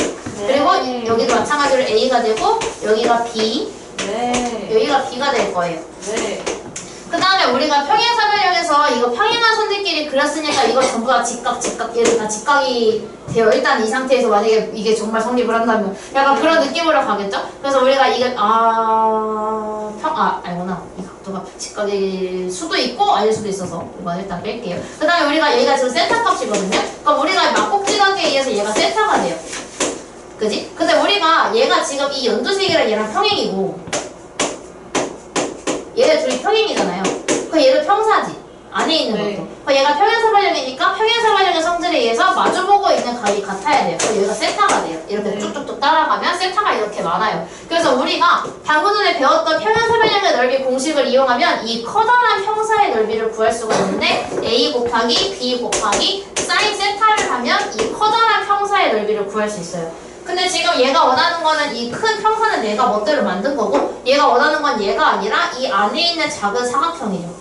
그리고 여기도 마찬가지로 A가 되고 여기가 B, 네. 여기가 B가 될 거예요. 네. 그 다음에 우리가 평행사변형에서 이거 평행한 선들끼리 그렸으니까 이거 전부 다 직각 얘들 다 직각이 돼요. 일단 이 상태에서 만약에 이게 정말 성립을 한다면 약간 그런 느낌으로 가겠죠? 그래서 우리가 이게 아니구나. 이 각도가 직각일 수도 있고 아닐 수도 있어서 이건 일단 뺄게요. 그 다음에 우리가 얘가 지금 세타 값이거든요? 그럼 우리가 막꼭지 관계에 의해서 얘가 세타가 돼요. 그지? 근데 우리가 얘가 지금 이 연두색이랑 얘랑 평행이고 얘네 둘이 평행이잖아요. 그 얘도 평사지. 안에 있는 네. 것도. 그 얘가 평행사변형이니까 평행사변형의 성질에 의해서 마주보고 있는 값이 같아야 돼요. 그래서 얘가 세타가 돼요. 이렇게 네. 쭉쭉쭉 따라가면 세타가 이렇게 많아요. 그래서 우리가 방금 전에 배웠던 평행사변형의 넓이 공식을 이용하면 이 커다란 평사의 넓이를 구할 수가 있는데 A 곱하기 B 곱하기 사인 세타를 하면 이 커다란 평사의 넓이를 구할 수 있어요. 근데 지금 얘가 원하는 거는 이 큰 평사는 내가 멋대로 만든 거고 얘가 원하는 건 얘가 아니라 이 안에 있는 작은 사각형이죠.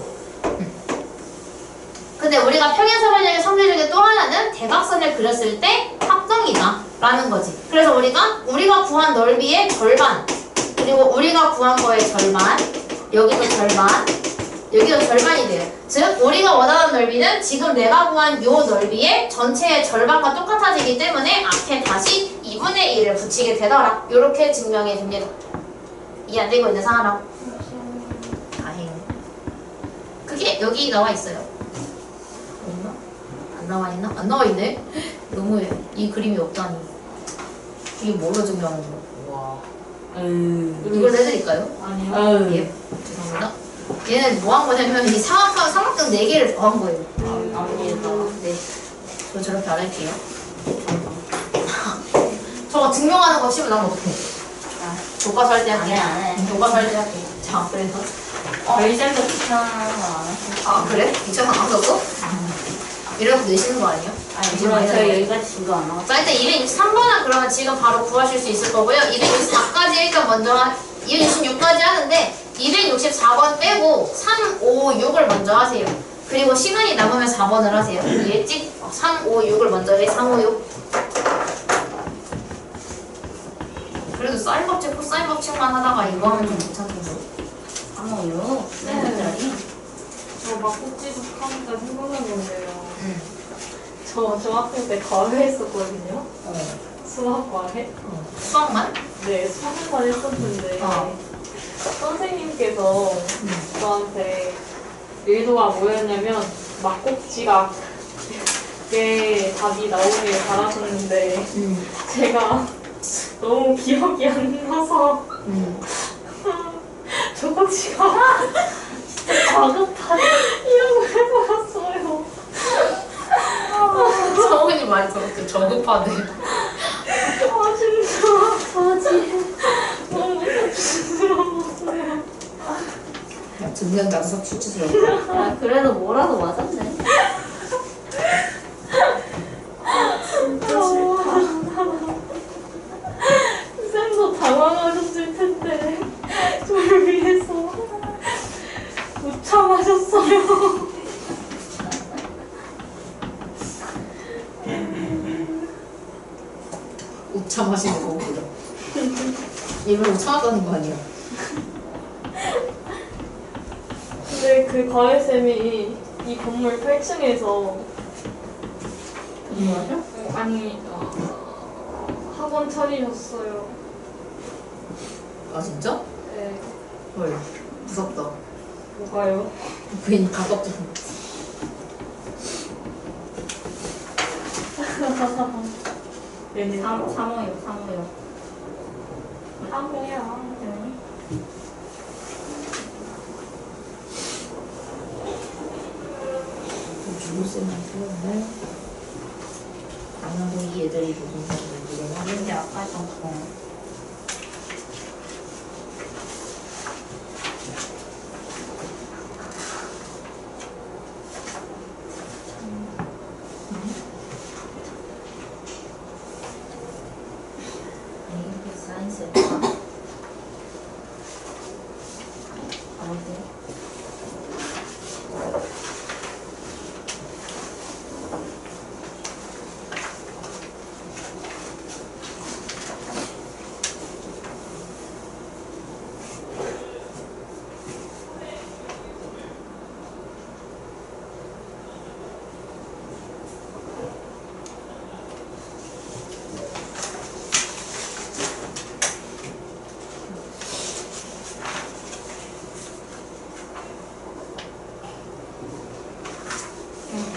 근데 우리가 평행사변형의 성질 중에 또 하나는 대각선을 그렸을 때 합동이다 라는 거지. 그래서 우리가 구한 넓이의 절반 그리고 우리가 구한 거의 절반 여기도 절반 여기도 절반이 돼요. 즉 우리가 원하는 넓이는 지금 내가 구한 요 넓이의 전체의 절반과 똑같아지기 때문에 앞에 다시 2분의 1을 붙이게 되더라. 요렇게 증명이 됩니다. 이해 안 되고 있는 사람? 다행이네. 그게 여기 나와 있어요. 없나? 안 나와 있나? 안 나와 있네? 너무해. 이 그림이 없다니. 이게 뭘로 증명하는 거야? 와. 이걸 해드릴까요? 아니요. 예. 죄송합니다. 얘는 뭐 한 거냐면 이 삼각형 4개를 더 한 거예요. 네. 저 저렇게 안 할게요. 저거 증명하는 거 싫으면 난 어떡해. 교과서 할 때 할게. 안 해. 교과서 할 때 할게. 자, 그래서. 저희 쌤도 귀찮아하는 거안 하시죠? 아, 그래? 2,000원 안 썼어? 이래서 내시는 거 아니에요? 아니, 물론 저희 여기까지 진도 안 나왔어요. 자, 일단 263번은 그러면 지금 바로 구하실 수 있을 거고요. 264까지 일단 먼저 266까지 하는데 264번 빼고 3, 5, 6을 먼저 하세요. 그리고 시간이 남으면 4번을 하세요. 이해했지? 3, 5, 6을 먼저 해. 3, 5, 6. 그래도 사인 법칙, 코사인 법칙만 하다가 이거 하면 좀 괜찮겠어. 356. 네. 저 막국지도 하니까 생각난 건데요. 응. 저 중학생 때 과외 했었거든요. 어. 수학 과외. 수학만? 네, 수학만 했었는데 어. 선생님께서 저한테 의도가 뭐였냐면 막국지가 게 답이 나오길 바라셨는데 응. 제가 너무 기억이 안 나서 응. 저국지가 다급하게 이러고 해버렸어요. 성훈이 많이 저렇게 저급하네. 아 진짜 너무 부끄러웠어요. 등장 자석 수치스러워. 야, 그래도 뭐라도 맞았네. 진짜 싫다. 쌤도 당황하셨을 텐데 저를 위해서 무참하셨어요. 우참하시는 거군요. 일부러 우참하다는 거 아니야? 근데 그 과외쌤이 이 건물 8층에서 뭐야? 아니 학원 차리셨어요. 아 진짜? 네. 헐 무섭다. 뭐가요? 괜히 가깝게. 네네. 3호요. 한국이야. 주무세만 틀렸네. 강남동 이 애들이 무슨 사람들이냐? 근데 아까 좀 이게 사인스. 어디?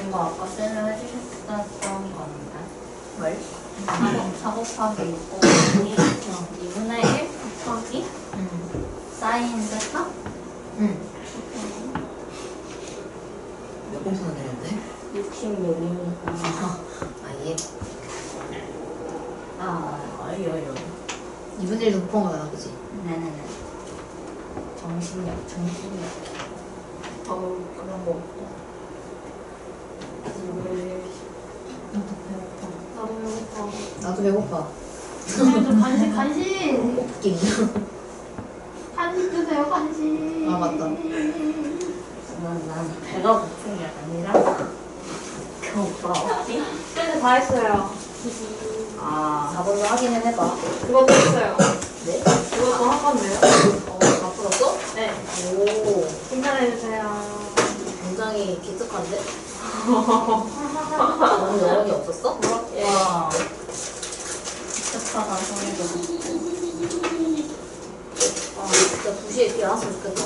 이거 아까 쌤을 해주셨던 건데. 뭘? 4 곱하기 있고 2분의 1 곱하기 사인 세타? 응. 몇 공수나 되는데? 66이니까 아예. 어이어이어 2분의 1도 곱한 거잖아, 그치? 네네네 정신력 그런 거 없고 나도 배고파. 나도 배고파. 간식 웃긴. 간식 주세요 간식 아, 맞다. 난 배가 고픈 게 아니라 배고파 어디? 쌤들 다 했어요. 4번도 확인을 해봐. 그것도 했어요. 네? 그것도 한 건데요. 다 풀었어? 네. 오, 칭찬해주세요. 굉장히 기특한데? 너무 여론이 없었어? 예. 와 착하다 소리도 아, 진짜 2시에 비 안 왔으면 좋겠다.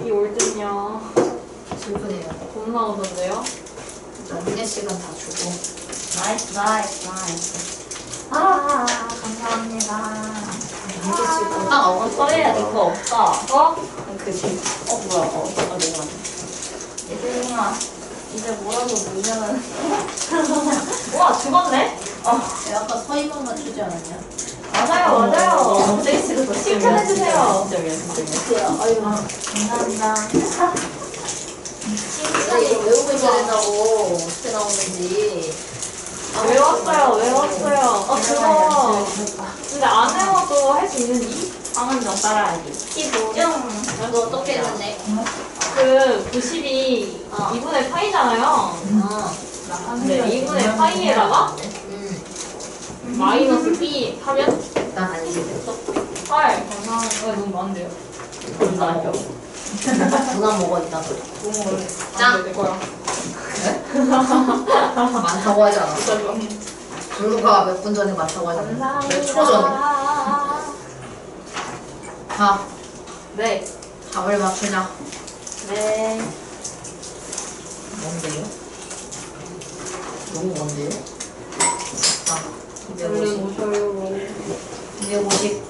이 올든요. 슬프네요. 돈 나오던데요? 연애 시간 다 주고. 나이스 감사합니다 연애 시간 딱 어 서리야 니거 없다 어? 그치 뭐야 내가 얘들아 이제 뭐라도 물려면 우와, 죽었네? 야, 아까 서희만만 주지 않았냐? 맞아요. 제이스가 칭찬해주세요. 아유, 감사합니다 내가 이거 외우고 있어야 된다고. 어떻게 나오는지. 외웠어요. 그거. 근데 안 외워도 할 수 있는지? 방은정 따라하기 키보정 이거 어떻게 했는데? 그 90이 2분의 파이잖아요. 근데 2분의 파이에다가 마이너스 B 하면 난 아니지. 8. 감사합니다. 너무 많은데요? 감사하죠 누나 먹어 있다 소리. 너무 어려. 자. 내 거야. 많다고 하지 않아. 블루가 몇 분 전에 많다고 하지 않아. 몇 초 전에. 자, 네. 답을 맞추자. 네. 뭔데요? 너무 뭔데요? 자, 얼른 250, 오셔요. 250,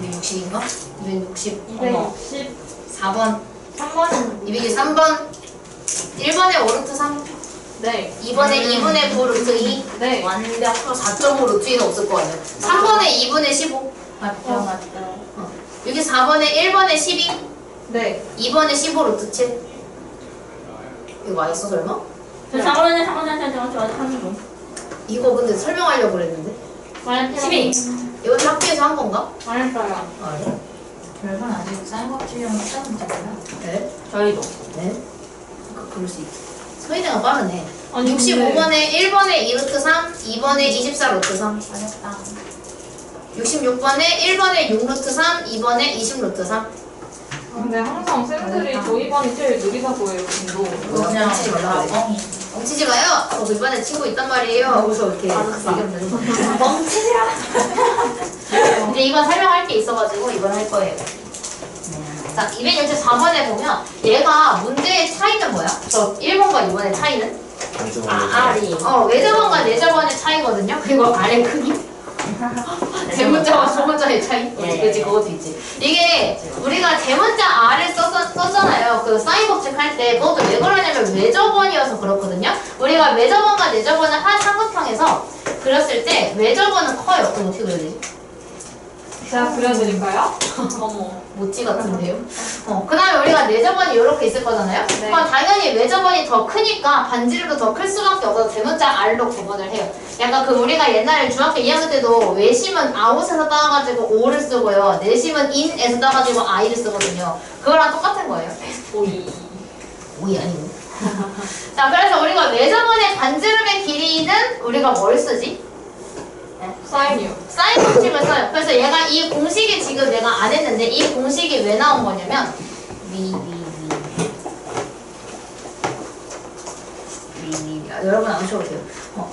260인가? 260. 260. 4번, 3번. 223번. 1번에 5루트 3. 네. 2번에 2분의 9 루트 2. 네. 완벽 4.5 루트 2는 없을 거 아니야. 3번에 2분의 15. 맞죠, 맞죠. 여기 4번에 1번에 12. 네. 2번에 15 루트 7. 이거 맛있어 설마? 저 4번에 3번 중. 이거 근데 설명하려고 그랬는데. 12. 이건 학교에서 한 건가? 말했어요. 아, 네. 별건 아직 사인 법칙이랑 시작 문제구나. 네. 저희도. 네. 그럴 수 있지. 서희대가 빠르네. 아니, 65번에 1번에 2루트 3, 2번에 24 루트 3. 어렵다. 66번에 1번에 6 루트 3, 2번에 20 루트 3. 근데 항상 쌤들이 저희 반이 제일 느리다고 해요, 진도. 이거 그냥 멈치지 말라 그래. 뻥이. 멈치지 마요! 저도 이번에 친구 있단 말이에요. 하고서 이렇게 알았어. 얘기하면 되는 거야. 멈추지라. 근데 이건 설명할 게 있어가지고 이번 할 거예요. 자, 264번에 보면 얘가 문제의 차이는 뭐야? 저 1번과 2번의 차이는? R이. 외접원과 내접원의 차이거든요. 그리고 아래 크기. 대문자와 소문자의 차이. 예. 그치, 그것도 있지. 이게 우리가 대문자 R을 썼잖아요. 그 사인 법칙 할 때 그것도 왜 그러냐면 외접원이어서 그렇거든요. 우리가 외접원과 내접원을 한 삼각형에서 그렸을 때 외접원은 커요. 그럼 어떻게 그려야 되지? 제가 그려드릴까요? 어머. 모찌 같은데요? 그 다음에 우리가 내접원이 이렇게 있을 거잖아요? 네. 그럼 당연히 외접원이 더 크니까 반지름도 더 클 수밖에 없어서 대문자 R로 구분을 해요. 약간 그 우리가 옛날에 중학교 2학년 때도 외심은 아웃에서 따가지고 O를 쓰고요. 내심은 in에서 따가지고 I를 쓰거든요. 그거랑 똑같은 거예요. 오이. 오이 아니고. 자, 그래서 우리가 외접원의 반지름의 길이는 우리가 뭘 쓰지? 사인이요. 사인 법칙을 써요. 그래서 얘가 이 공식이 지금 내가 안 했는데 이 공식이 왜 나온 거냐면 여러분 안 오셔도 돼요.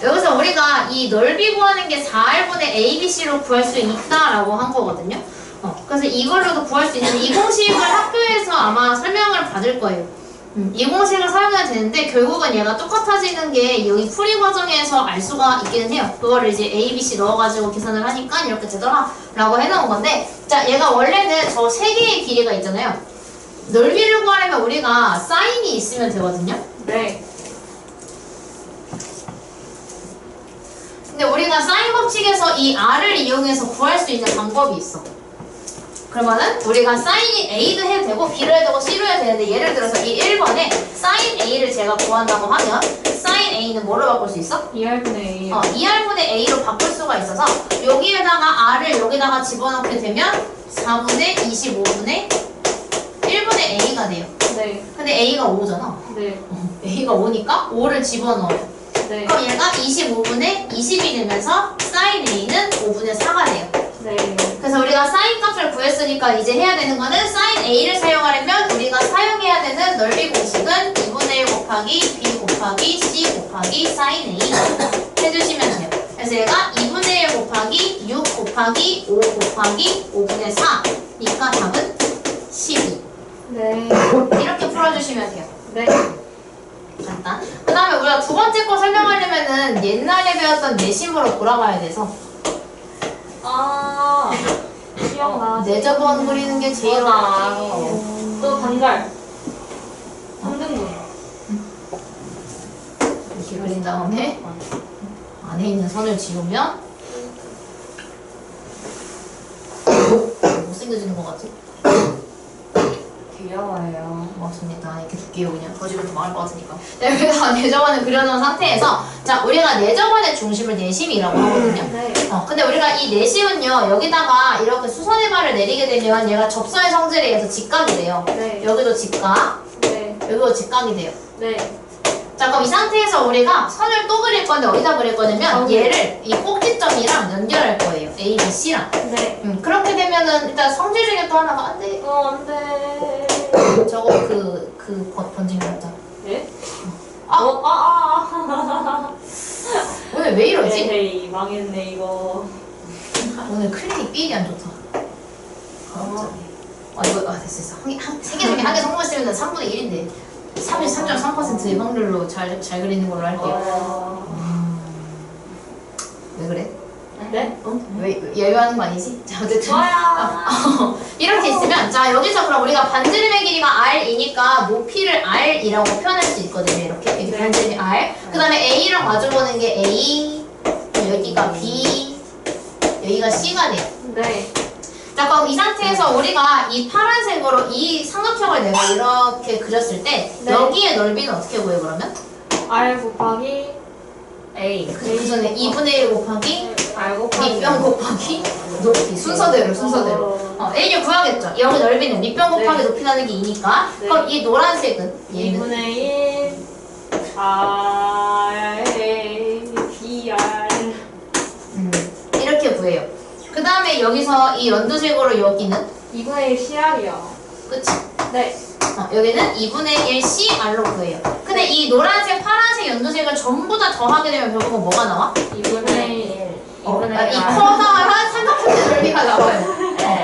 여기서 우리가 이 넓이 구하는 게 4R분의 ABC로 구할 수 있다라고 한 거거든요. 그래서 이걸로도 구할 수 있는데 이 공식을 학교에서 아마 설명을 받을 거예요. 이 공식을 사용해야 되는데 결국은 얘가 똑같아지는 게 여기 풀이 과정에서 알 수가 있기는 해요. 그거를 이제 A, B, C 넣어가지고 계산을 하니까 이렇게 되더라 라고 해놓은 건데, 자, 얘가 원래는 저 세 개의 길이가 있잖아요. 넓이를 구하려면 우리가 사인이 있으면 되거든요. 네. 근데 우리가 사인 법칙에서 이 R을 이용해서 구할 수 있는 방법이 있어. 그러면은 우리가 사인이 A도 해도 되고 B를 해도 되고 C로 해도 되는데, 예를 들어서 이 1번에 사인 A를 제가 구한다고 하면 사인 A는 뭐로 바꿀 수 있어? 2R분의 A. 2R분의 A로 바꿀 수가 있어서 여기에다가 R을 여기다가 집어넣게 되면 4분의 25분의 1분의 A가 돼요. 네. 근데 A가 5잖아. 네. A가 5니까 5를 집어넣어요. 네. 그럼 얘가 25분의 20이 되면서 사인 A는 5분의 4가 돼요. 네. 그래서 우리가 사인 값을 구했으니까 이제 해야 되는 거는 사인 A를 사용하려면 우리가 사용해야 되는 넓이 공식은 2분의 1 곱하기 B 곱하기 C 곱하기 사인 A 해주시면 돼요. 그래서 얘가 2분의 1 곱하기 6 곱하기 5 곱하기 5분의 4니까 답은 12. 네. 이렇게 풀어주시면 돼요. 네. 간단. 그 다음에 우리가 두 번째 거 설명하려면은 옛날에 배웠던 내심으로 돌아가야 돼서 기억나. 내접원 그리는 게 제일 어렵지. 또 반갈. 3등분. 이렇게 그린 다음에 안에 있는 선을 지우면 못생겨지는 것 같지? 귀여워요. 맞습니다. 이렇게 두께요 그냥 거지면 더 망할 것 같으니까. 여기다가 내접원을 그려놓은 상태에서 자, 우리가 내접원의 중심을 내심이라고 하거든요. 네. 근데 우리가 이 내심은요, 여기다가 이렇게 수선의 발을 내리게 되면 얘가 접선의 성질에 의해서 직각이 돼요. 네. 여기도 직각, 네. 여기도 직각이 돼요. 네. 자, 그럼 이 상태에서 우리가 선을 또 그릴 건데 어디다 그릴 거냐면 얘를 이 꼭지점이랑 연결할 거예요. A, B, C랑. 네. 그렇게 되면은 일단 성질 중에 또 하나가 안 돼. 안 돼. 저거 번지면 하자. 예? 오늘 왜 이러지? 에이 망했네 이거. 오늘 클리닉 삘이 안 좋다. 이거 됐어. 세 개 중에 한 개 성공했으면 3분의 1인데 33.3%의 확률로 잘 그리는 걸로 할게요. 왜 그래? 네? 왜 여유하는 거 아니지? 자, 어쨌든 좋아요. 이렇게 있으면 자 여기서 그럼 우리가 반지름의 길이가 r이니까 높이를 r이라고 표현할 수 있거든요. 이렇게 반지름이 r. 그 다음에 a랑 마주보는 게 a, 여기가 b, 여기가 c가 돼요. 네. 자 그럼 이 상태에서 우리가 이 파란색으로 이 삼각형을 내가 이렇게 그렸을 때 네. 여기의 넓이는 어떻게 구해 그러면? R 곱하기 A. 그 전에 2분의 1 곱하기 R 곱하기 밑변 곱하기 높이 순서대로 A를 구하겠죠. 여기 넓이는 밑변 곱하기 네. 높이 나는 게 2니까 네. 그럼 이 노란색은 얘는 2분의 1 R A B R. 이렇게 구해요. 그 다음에 여기서 이 연두색으로 여기는 2분의 1 CR이요. 그치? 네. 여기는 2분의 1 CR로 구해요. 근데 이 노란색, 파란색, 연두색을 전부 다 더하게 되면 결국은 뭐가 나와? 2분의 1. 이 커다란 삼각형의 넓이가 나와요.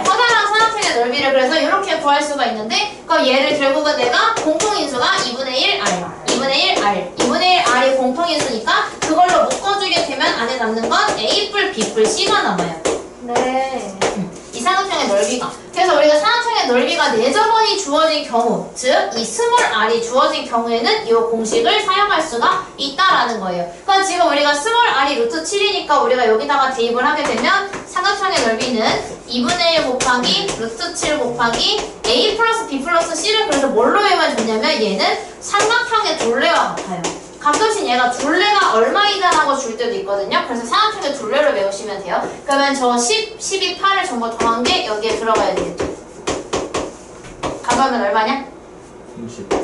커다란 삼각형의 넓이를 그래서 이렇게 구할 수가 있는데 그럼 얘를 결국은 내가 공통인수가 2분의 1 R, 2분의 1 R, 2분의 1 R이 공통인수니까 그걸로 묶어주게 되면 안에 남는 건 A 뿔 B 뿔 C가 남아요. 네. 이 삼각형의 넓이가. 그래서 우리가 삼각형의 넓이가 4점원이 주어진 경우, 즉 이 스몰 r이 주어진 경우에는 이 공식을 사용할 수가 있다라는 거예요. 그럼 지금 우리가 스몰 r이 루트 7이니까 우리가 여기다가 대입을 하게 되면 삼각형의 넓이는 2분의 1 곱하기 루트 7 곱하기 a 플러스 b 플러스 c를 그래서 뭘로 외우면 좋냐면 얘는 삼각형의 둘레와 같아요. 가끔씩 얘가 둘레가 얼마이다 라고 줄 때도 있거든요. 그래서 삼각형의 둘레를 외우시면 돼요. 그러면 저 10, 12, 8을 전부 더한 게 여기에 들어가야 되겠죠. 가보면 얼마냐?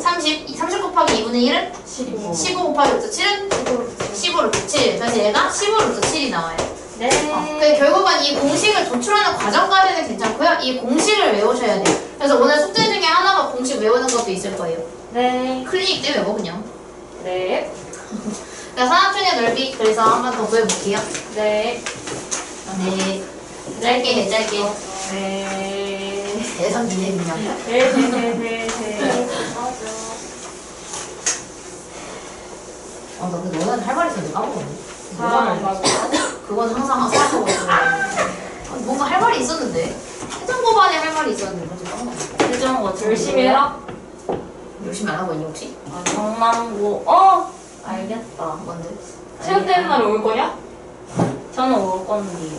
30 곱하기 2분의 1은? 15 곱하기 루트 7은? 15 루트 7. 그래서 얘가 15 루트 7이 나와요. 네. 그래서 결국은 이 공식을 도출하는 과정까지는 괜찮고요. 이 공식을 외우셔야 돼요. 그래서 오늘 숙제 중에 하나가 공식 외우는 것도 있을 거예요. 네. 클리닉 때 외워 그냥. 네. 자, 삼각형의 넓이 그래서 한 번 더 구해볼게요. 네. 네. 짧게. 네. 대상주네 그냥. 네. 나 근데 너는 할 말 있었는데 까먹었네. 맞아. 그건 항상 생각하고 있어. 뭔가 할 말이 있었는데. 해장고반에 할 말이 있었는데 먼저 까먹었네. 해장고 열심히 해라. 열심히 안 하고 있니 혹시? 경남고 알겠다. 뭔데? 체육대회 날에 올 거냐? 저는 올 건데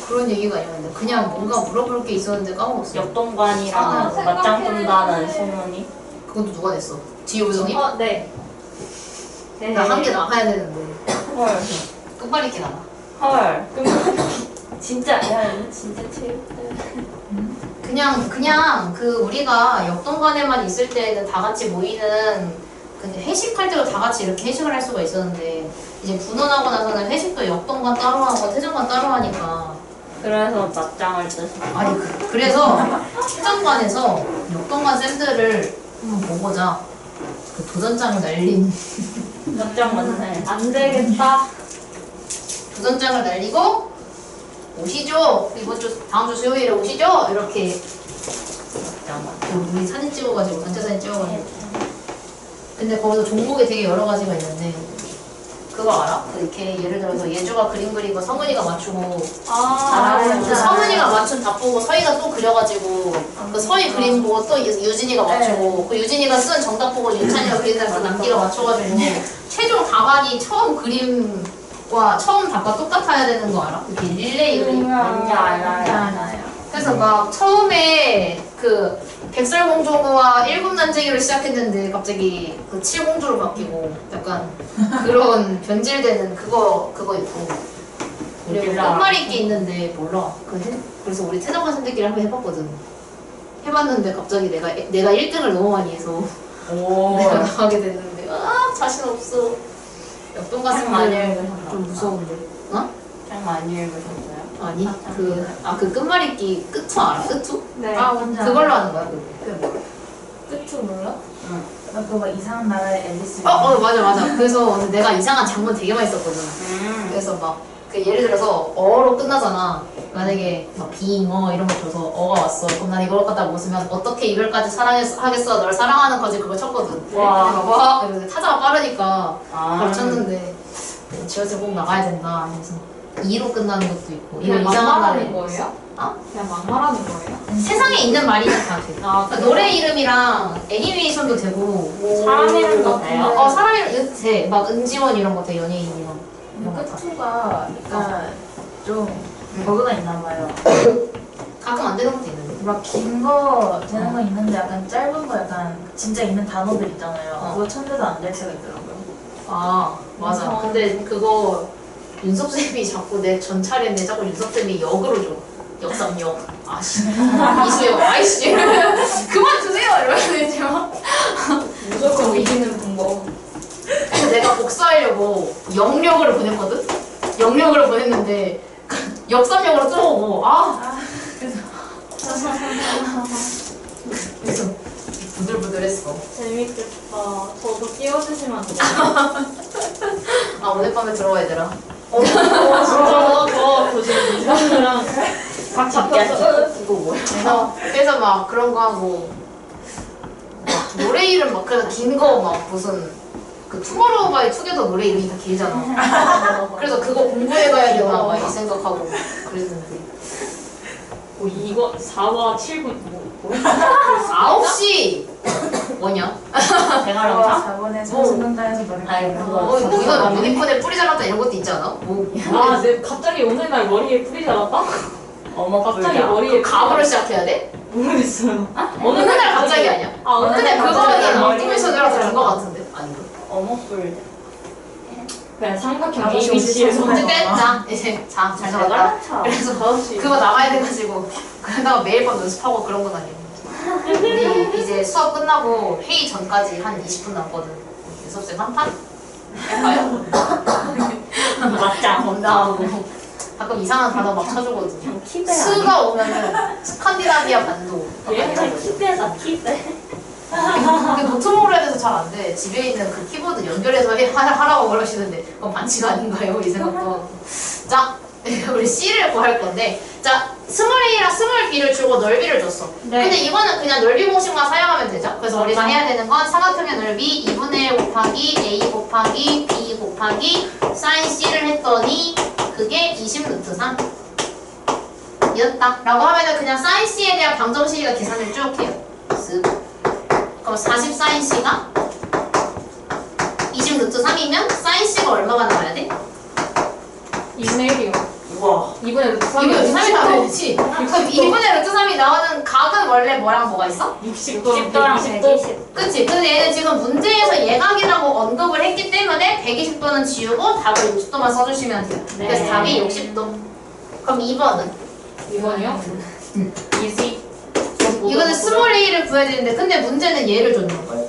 그런 얘기가 아니었는데 그냥 뭔가 물어볼 게 있었는데 까먹었어. 역동관이랑 맞짱 뜬다는 소문이. 그건 또 누가 냈어? 지효정이? 네. 나 한 개 나가야 되는데. 헐. 끝발잇기 나가. 헐. 진짜 진짜 체육대회. 그냥 그 우리가 역동관에만 있을 때는 다 같이 모이는 근데 회식할 때도 다 같이 이렇게 회식을 할 수가 있었는데 이제 분원하고 나서는 회식도 역동관 따로 하고 태정관 따로 하니까 그래서 맞짱을 뜨셨어. 아니 그래서 태정관에서 역동관 쌤들을 한번 보고자 그 도전장을 날린 맞짱 맞네. 안 되겠다. 도전장을 날리고 오시죠 이번 주 다음 주 수요일에 오시죠 이렇게 맞짱 맞. 우리 사진 찍어가지고 단체 사진 찍어가지고 근데 거기서 종목이 되게 여러 가지가 있는데 그거 알아? 이렇게 예를 들어서 예주가 그림 그리고 성은이가 맞추고 그 성은이가 맞춘 답 보고 서희가 또 그려가지고 그 서희 그림 보고 또 유진이가 맞추고 그 유진이가 쓴 정답 보고 윤찬이가 그린 사람 그 남기가 맞춰가지고 최종 답안이 처음 그림과 처음 답과 똑같아야 되는 거 알아? 이렇게 릴레이 그림 알아요. 그래서 막 처음에 그 백설공주와 일곱난쟁이로 시작했는데 갑자기 그 칠공주로 바뀌고 약간 그런 변질되는 그거 있고 그리고 끝말잇기 있는데 몰라 그래서 우리 태정관 선생님끼리 한번 해봤거든. 해봤는데 갑자기 내가 1등을 너무 많이 해서 내가 나가게 됐는데 자신 없어. 역동가 책 많이 쌤들 읽으셨나 좀 무서운데. 어? 책 많이 읽으셨어요? 아니 그 끝말잇기 끝투 알아? 끝투? 네. 그걸로 하는 거야 그게 뭐야? 끝은 몰라? 나 그거 이상한 나라의 앨리스. 맞아. 그래서 내가 이상한 장문 되게 많이 썼거든. 그래서 막 그 예를 들어서 어로 끝나잖아. 만약에 막 빙어 이런 거 줘서 어가 왔어. 그럼 난 이걸 갖다 못 쓰면 어떻게 이별까지 사랑하겠어. 널 사랑하는 거지 그거 쳤거든. 와. 그래서 타자가 빠르니까 아. 그걸 쳤는데 지어서 꼭 나가야 된다. 그래서 2로 끝나는 것도 있고 이거 그냥 이상한 막말하는 말이 거예요? 어? 그냥 막말하는 거예요? 세상에 있는 말이면 다 돼. 그러니까 노래 이름이랑 애니메이션도 되고 사람 이름도 돼요? 사람 이름 돼. 막 은지원 이런 거 돼. 연예인이랑 이런 거 다. 끝투가 약간 좀 버그가 있나 봐요. 가끔 안 되는 것도 있는데. 막 긴 거 되는 거 있는데 약간 짧은 거 약간 진짜 있는 단어들 있잖아요. 그거 쳤는데도 안 될 때가 있더라고요. 아 맞아. 근데 그거 윤석 쌤이 자꾸 내 전차례인데 자꾸 윤석 쌤이 역으로 줘. 역삼역. 아씨. 이수역. 아이씨. 그만 주세요. 이러면서 이제 막. 무조건 이기는 방법. 그래서 내가 복수하려고 영역으로 보냈거든? 영역으로 보냈는데 역삼역으로 들어오고 그래서 부들부들했어. 재밌겠다. 저도 끼워주시면 안 돼요? 오늘 밤에 들어와 얘들아. 저 지금 이사님이랑 같이 있게 이거 뭐야? 그래서 막 그런 거 하고 막 노래 이름 막 그래서 긴 거 막 무슨 그 투모로우 바이 투게더 노래 이름이 다 길잖아. 그래서 그거 공부해가야 되나 막 이 생각하고 그랬는데 이거 4와 7분 뭐? 9시 뭐냐? 대가령차? 4번에 성승강당에서 노래. 아이, 그거. 이거 유니콘에 뿌리 자랐다 이런 것도 있지 않아? 뭐 아, 내 갑자기 오늘 날 머리에 풀이 자랐다? 어머, 갑자기 불이야. 머리에 가부를 시작해야 돼? 모르겠어요. 어느 날 갑자기 아니야? 아, 어느 근데 날 그거는 갑자기 얼티메이션이라서 된 거 같은데? 아닌가? 어머, 불. 그냥 삼각형 아버지 ABC에서 오시죠. 어쨌든 자 이제 잘 잡았다. 대가령차. 그래서 그거 나가야 돼가지고 그러다가 매일 밤 연습하고 그런 건 아니고 우리 이제 수업 끝나고 회의 전까지 한 20분 남거든. 연습생 한 판? 할까요? 맞짱. 건다하고 가끔 이상한 단어 막 쳐주거든. 그냥 키베 아니야? 스가 오면은 스칸디나비아 반도 얘는 키베다, 키베. 근데 노트북으로 해야 돼서 잘 안 돼. 집에 있는 그 키보드 연결해서 하라고 그러시는데 그건 반칙 아닌가요? 이 생각도 하고. 자, 우리 C를 구할 건데 자, 스몰 A랑 스몰 B를 주고 넓이를 줬어. 네. 근데 이거는 그냥 넓이 공식만 사용하면 되죠. 그래서 우리가 해야 되는 건 삼각형의 넓이 2분의 1 곱하기 A 곱하기 B 곱하기 사인 C를 했더니 그게 20루트 3 이었다 라고 하면은 그냥 사인 C에 대한 방정식이가 계산을 쭉 해요. 쓱. 그럼 40 사인 C가 20루트 3이면 사인 C가 얼마가 나와야 돼? 2분의 1이요. 우와. 2분의 루트 2분의 루트 3이 나와야 3이 되지. 그럼 2분의 루트 3이 나오는 각은 원래 뭐랑 뭐가 있어? 60도, 60도랑 120도. 120도. 그치? 근데 얘는 지금 문제에서 예각이라고 언급을 했기 때문에 120도는 지우고 답을 60도만 써주시면 돼요. 네. 그래서 답이 60도. 그럼 2번은? 2번이요? 이지. 이거는 스몰 a를 구해야 되는데 근데 문제는 얘를 줬는 거예요.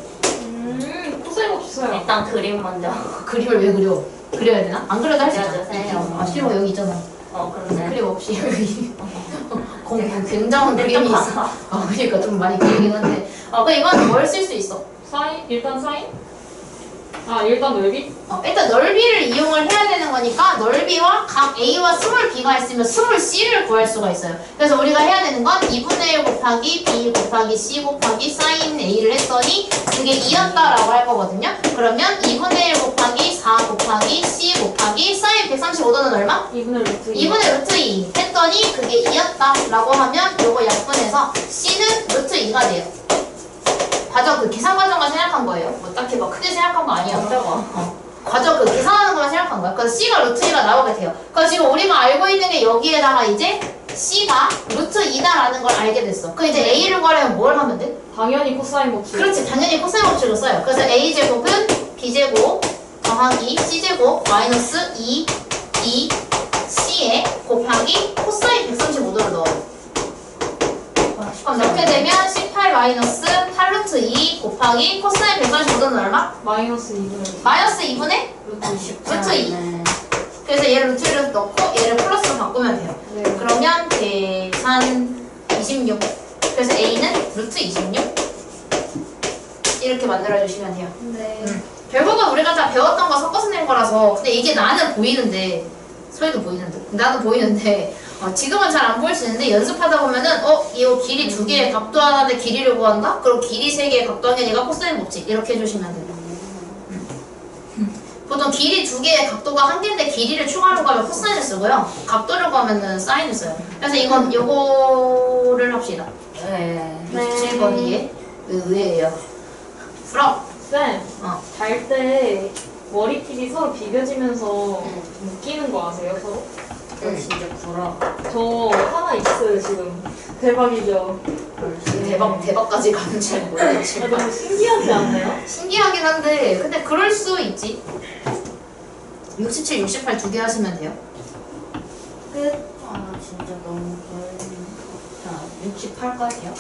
코사인 없이 써요. 일단 그림 먼저. 그림을 왜 그려? 그려야 되나? 안 그려도 할 수 있잖아. 그려주세요. 아 싫어 여기 있잖아. 그런데. 그림 없이 여기 굉장한 그림이 있어. 그러니까 좀 많이 그리긴 한데. 그럼 이거는 뭘 쓸 수 있어? 사인? 일단 사인? 일단 넓이? 일단 넓이를 이용을 해야 되는 거니까 넓이와 각 A와 스몰 B가 있으면 스몰 C를 구할 수가 있어요. 그래서 우리가 해야 되는 건 2분의 1 곱하기 B 곱하기 C 곱하기 사인 A를 했더니 그게 2였다라고 할 거거든요. 그러면 2분의 1 곱하기 4 곱하기 C 곱하기 사인 135도는 얼마? 2분의 루트 2분의 루트 2 했더니 그게 2였다라고 하면 요거 약분해서 C는 루트 2가 돼요. 과정 그 계산 과정만 생각한 거예요. 뭐 딱히 막 크게 생각한 거 아니에요. 과정 그 계산하는 것만 생각한 거야. 그래서 C가 루트 2가 나오게 돼요. 그래서 지금 우리가 알고 있는 게 여기에다가 이제 C가 루트 2다라는 걸 알게 됐어. 그 이제 A를 구하려면 뭘 하면 돼? 당연히 코사인 법칙. 그렇지, 당연히 코사인 법칙을 써요. 그래서 A제곱은 B제곱 더하기 C제곱 마이너스 2C에 곱하기 코사인 135도를 넣어요. 그럼 이렇게 되면 18 마이너스 8루트 2 곱하기 코사인 135도는 얼마? 마이너스 2분의 루트. 마이너스 2분의 루트 2. 그래서 얘를 루트 1을 넣고 얘를 플러스로 바꾸면 돼요. 네. 그러면 계산 26. 그래서 A는 루트 26. 이렇게 만들어주시면 돼요. 네. 결국은 우리가 다 배웠던 거 섞어서 낸 거라서 근데 이게 나는 보이는데 소희도 보이는데 나도 보이는데 지금은 잘 안 보일 수 있는데 연습하다 보면은 이거 길이 2개의 각도 하나인데 길이를 구한다? 그럼 길이 3개의 각도 한 개니까 코사인 법칙 이렇게 해주시면 돼요. 보통 길이 2개의 각도가 1개인데 길이를 추가하려고 하면 코사인을 쓰고요. 각도를 구하면은 사인을 써요. 그래서 이건 요거를 합시다. 네. 67번 이게 의외예요. 풀어. 쌤, 어. 잘 때 머리끼리 서로 비벼지면서 웃기는 거 아세요, 서로? 저 진짜 구라. 저 하나 있어요, 지금. 대박이죠? 대박까지 가는 잘 모르겠지만 너무 신기하지 않나요? 신기하긴 한데 근데 그럴 수 있지. 67, 68 2개 하시면 돼요. 끝. 아, 진짜 너무 자, 68까지요?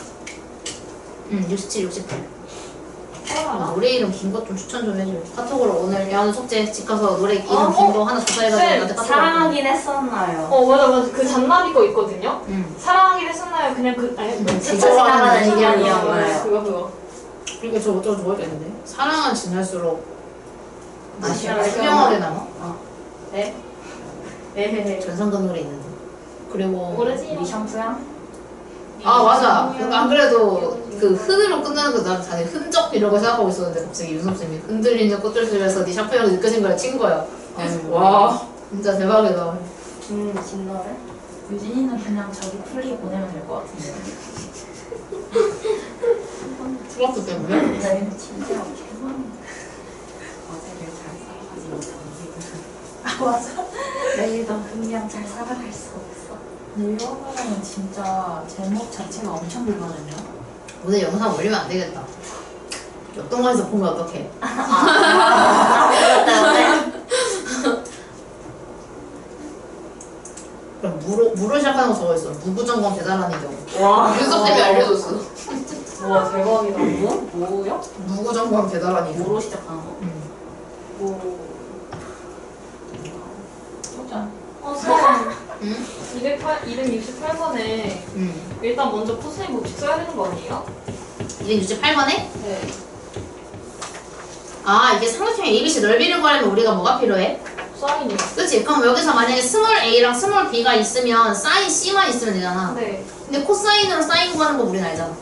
67, 68. 노래 이름 긴 것 좀 추천 좀 해줘요. 카톡으로 오늘 야는 숙제 집 가서 노래 이름 긴 거 하나 조사해가지고 네, 나한테 카톡으로 사랑하긴 했었나요? 맞아. 그 잔나비 거 있거든요? 응. 사랑하긴 했었나요? 그냥 스쳐 지나가는 그거 인연이었나요? 그거. 그리고 저거 좋아했겠는데 사랑은 지날수록 아쉬워요. 투명하게 남아. 네? 네네네. 전성근 노래 있는데. 그리고 모르지? 우리 샴푸야? 맞아. 안 그래도 그 흔으로 끝나는 거 난 자네 흔적 이라고 생각하고 있었는데 갑자기 윤섭 쌤이 흔들리는 꽃들 속에서 네 샴푸향이 느껴진 걸 친 거야. 와 진짜 대박이다. 진노래? 유진이는 그냥 자기 플리 보내면 될 것 같은데. 트로트 때문에? 네. 진짜 개망. 어제를 잘 살아가지 못한 아 맞아. 내일도 그냥 잘 살아갈 수 없어. 근데 이거는 진짜 제목 자체가 엄청 길거든요. 오늘 영상 올리면 안 되겠다. 옆동관에서 보면 어떡해. 그것 때문에? 그럼 무로 시작하는 거 적어있어. 무구정권 대단한 이경. 와. 윤섭 쌤이 알려줬어. 와, 대박이다. 뭐요? 무구정권 대단한 이경. 뭐로 시작하는 거? 뭐. 보자. 쌤. 응? 268번에 일단 먼저 코사인 법칙 써야 되는 거 아니에요? 268번에? 네. 아 이게 삼각형 ABC 넓이를 구하려면 우리가 뭐가 필요해? 사인이요. 그치? 그럼 여기서 만약에 스몰 a랑 스몰 b가 있으면 사인 c만 있으면 되잖아. 네. 근데 코사인으로 사인 구하는 거 우리는 알잖아.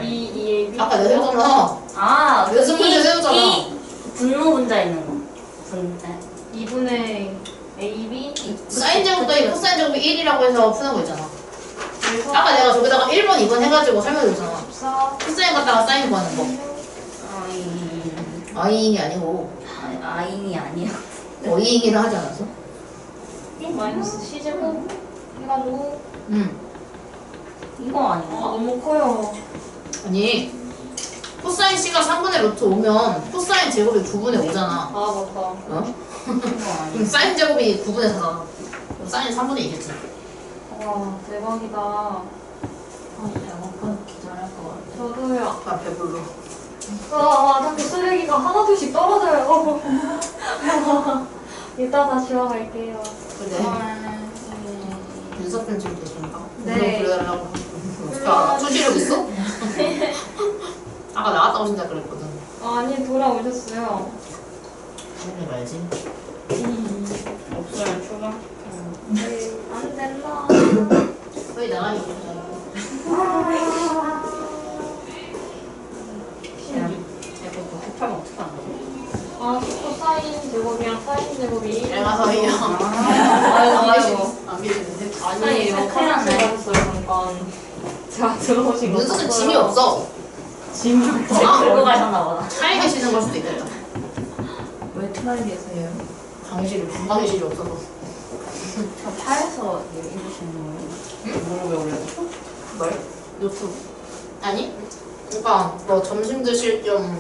이 AB. 아까 내가 해줬잖아. 아, 연습 문제 세우잖아. 이 분모 분자 있는 거. 분자. 2분의 AB. 사인 제곱 더하기 코사인 제곱이 1이라고 해서 푸는 거 있잖아. 그래서 아까 내가 저기다가 1번, 2번 해가지고 설명해줬잖아. 14. 코사인 갖다가 사인 구하는 거. 아이인이 아니고 아인이 아니야. 어이인이라 하지 않았어? 마이너스 C제곱 해가지고. 이거 아, 아닌가? 너무 커요. 아니 코사인 C가 3분의 루트 5면 코사인 제곱이 9분의 5잖아. 아, 맞다. 어? 이거 아니야. 그럼 사인 제곱이 9분의 4잖아. 그럼 사인 3분의 2겠지. 와, 대박이다. 아 배고픈 기절할 것 같아. 저도요. 아 배불러. 자꾸 쓰레기가 하나둘씩 떨어져요. 이따가 지워갈게요. 근데 윤석 편집이 되신가? 네. 그러려고 어떡하 초시력 있어? 아까 나갔다 오신다 그랬거든. 아니, 돌아오셨어요. 해봐야지. 없어요, 추가? 네, 안 된다. 거의 나가니 오셨다. 제곱 곱하면 어떡하는 거지? 아, 코사인 제곱이랑 사인 제곱이. 내가 서희요. 아이고. 안 믿는데. 아니, 이거 이거 큰일 났네. 하셨어요, 잠깐. 제가 들어오신 거. 문수 쌤 짐이 없어. 짐이 없어. 아, 들고 가셨나 보다. 차에 계시는 걸 수도 있겠다. 왜 투나리 계세요? 방해실이 없어서. 저 차에서 읽으시는 거예요? 뭐를 왜 올려줘? 뭘? 노트. 아니? 그러니까 너 점심 드실 겸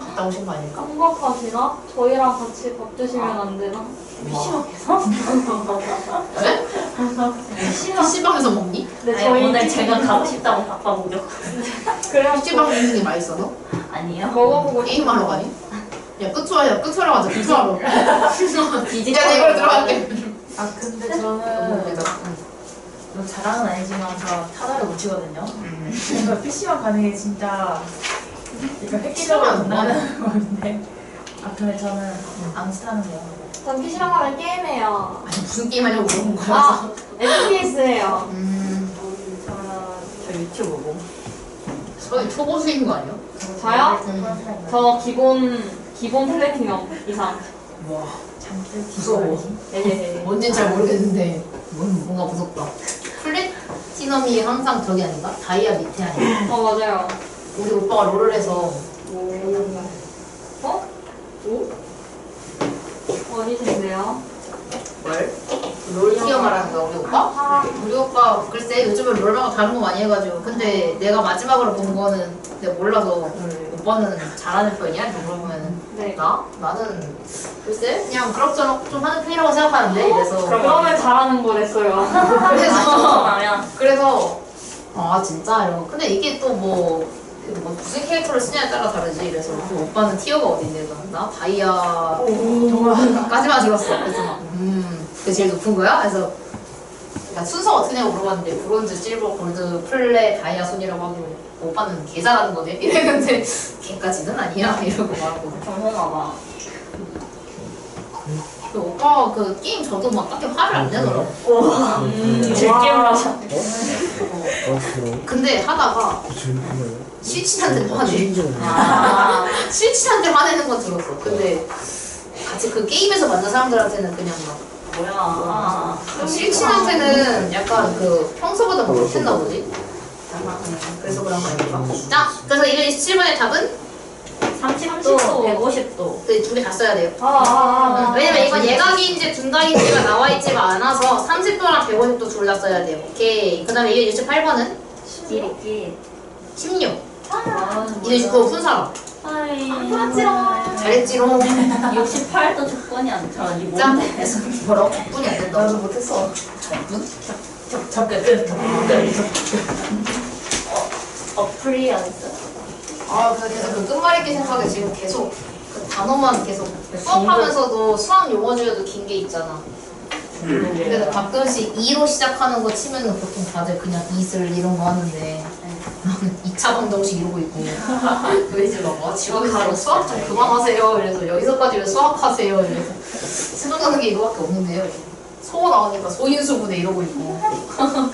갔다 오신 거 아닐까? 깜박하시나? 저희랑 같이 밥 드시면 안 되나? PC방에서? 왜? PC방에서 먹니? 네, 아니, 저희 오늘 제가 가고 싶다고 바빠보려고. 그래서 PC방 먹는 게 맛있어서? 아니요? 먹어보고 게임하러 가니? 야 끝투하러 가자 끝투하러. 디지털 야 내가 이걸 들어갈게. 아 근데 저는 뭐 자랑은 아니지만 저 타다를 못 치거든요. 그러니까 PC방 가는 게 진짜 이거 획기적으로 된다는 건데. 아 근데 저는 안 타는 거예요. 전 PC방 가면 게임해요. 아니 무슨 게임 하려고 물어본 거야? 아, FPS예요. 저는 저 유튜브 보고. 저희 초보수인 거 아니야? 저요? 저 기본 플래티넘 이상. 와 잠들 무서워. 네네네. 뭔진 잘 모르겠는데 뭔가 무섭다. 플래티넘이 항상 저기 아닌가? 다이아 밑에 아닌가? 맞아요. 우리 오빠가 롤을 해서 어? 어디신데요? 뭘? 롤 티어 말하는 거야 우리 오빠? 우리 오빠 글쎄 요즘은 롤하고 다른 거 많이 해가지고 근데 내가 마지막으로 본 거는 내가 몰라서 오빠는 잘하는 편이야? 롤하면은 네. 나는 글쎄 그냥 그럭저럭 좀 하는 편이라고 생각하는데 이래서 그러면 잘하는 거랬어요. 그래서 아 진짜 이러고 근데 이게 또 뭐 무슨 캐릭터를 쓰냐에 따라 다르지 그래서 그 오빠는 티어가 어딘데 나 다이아까지만 들었어 그래서 막 그게 제일 높은 거야? 그래서 야, 순서 어떻게 되냐고 물어봤는데 브론즈, 실버, 골드, 플레, 다이아 순이라고 하고 오빠는 개 잘하는 거네? 이랬는데 걔까지는 아니야 이러고 말하고 정성아봐. 그 오빠 그 게임 저도 막 딱히 화를 안 내더라고 즐게임을 하셨. 근데 하다가 실친한테 화내 아. 실친한테 화내는 건 들었어 근데 같이 그 게임에서 만난 사람들한테는 그냥 막 뭐야. 실친한테는 약간 그 평소보다 뭐 못했나 보지? 그래서 그런 거 아닐까? 자, 그래서 227번의 답은 30도, 150도. 그 두 개 다 써야 돼요. 아. 왜냐면 이건 예각인지 분각인지가 나와 있지가 않아서 30도랑 150도 둘 다 써야 돼요. 오케이. 그 다음에 268번은 끼리끼리. 16. 269 푼 사람. 잘했지롱. 68도 조건이 안 차. 이 자, 뭔데? 그래서 뭐라고? 적분이 안 된다고? 나도 못했어. 적분? 잠깐 어플이 안 써. 아, 그래서 계속 그 끝말잇기 생각에 지금 계속 그 단어만 계속 수업하면서도 수학 용어 중에도 긴 게 있잖아. 그래서 가끔씩 2로 시작하는 거 치면은 보통 다들 그냥 이슬 이런 거 하는데 나는 2차 방정식 이러고 있고 왜지 막 지금 바로 수학 좀 그만하세요 이래서 여기서까지 왜 수학하세요 이래서 생각나는 게 이거밖에 없는데요. 소 나오니까 소인수분해 이러고 있고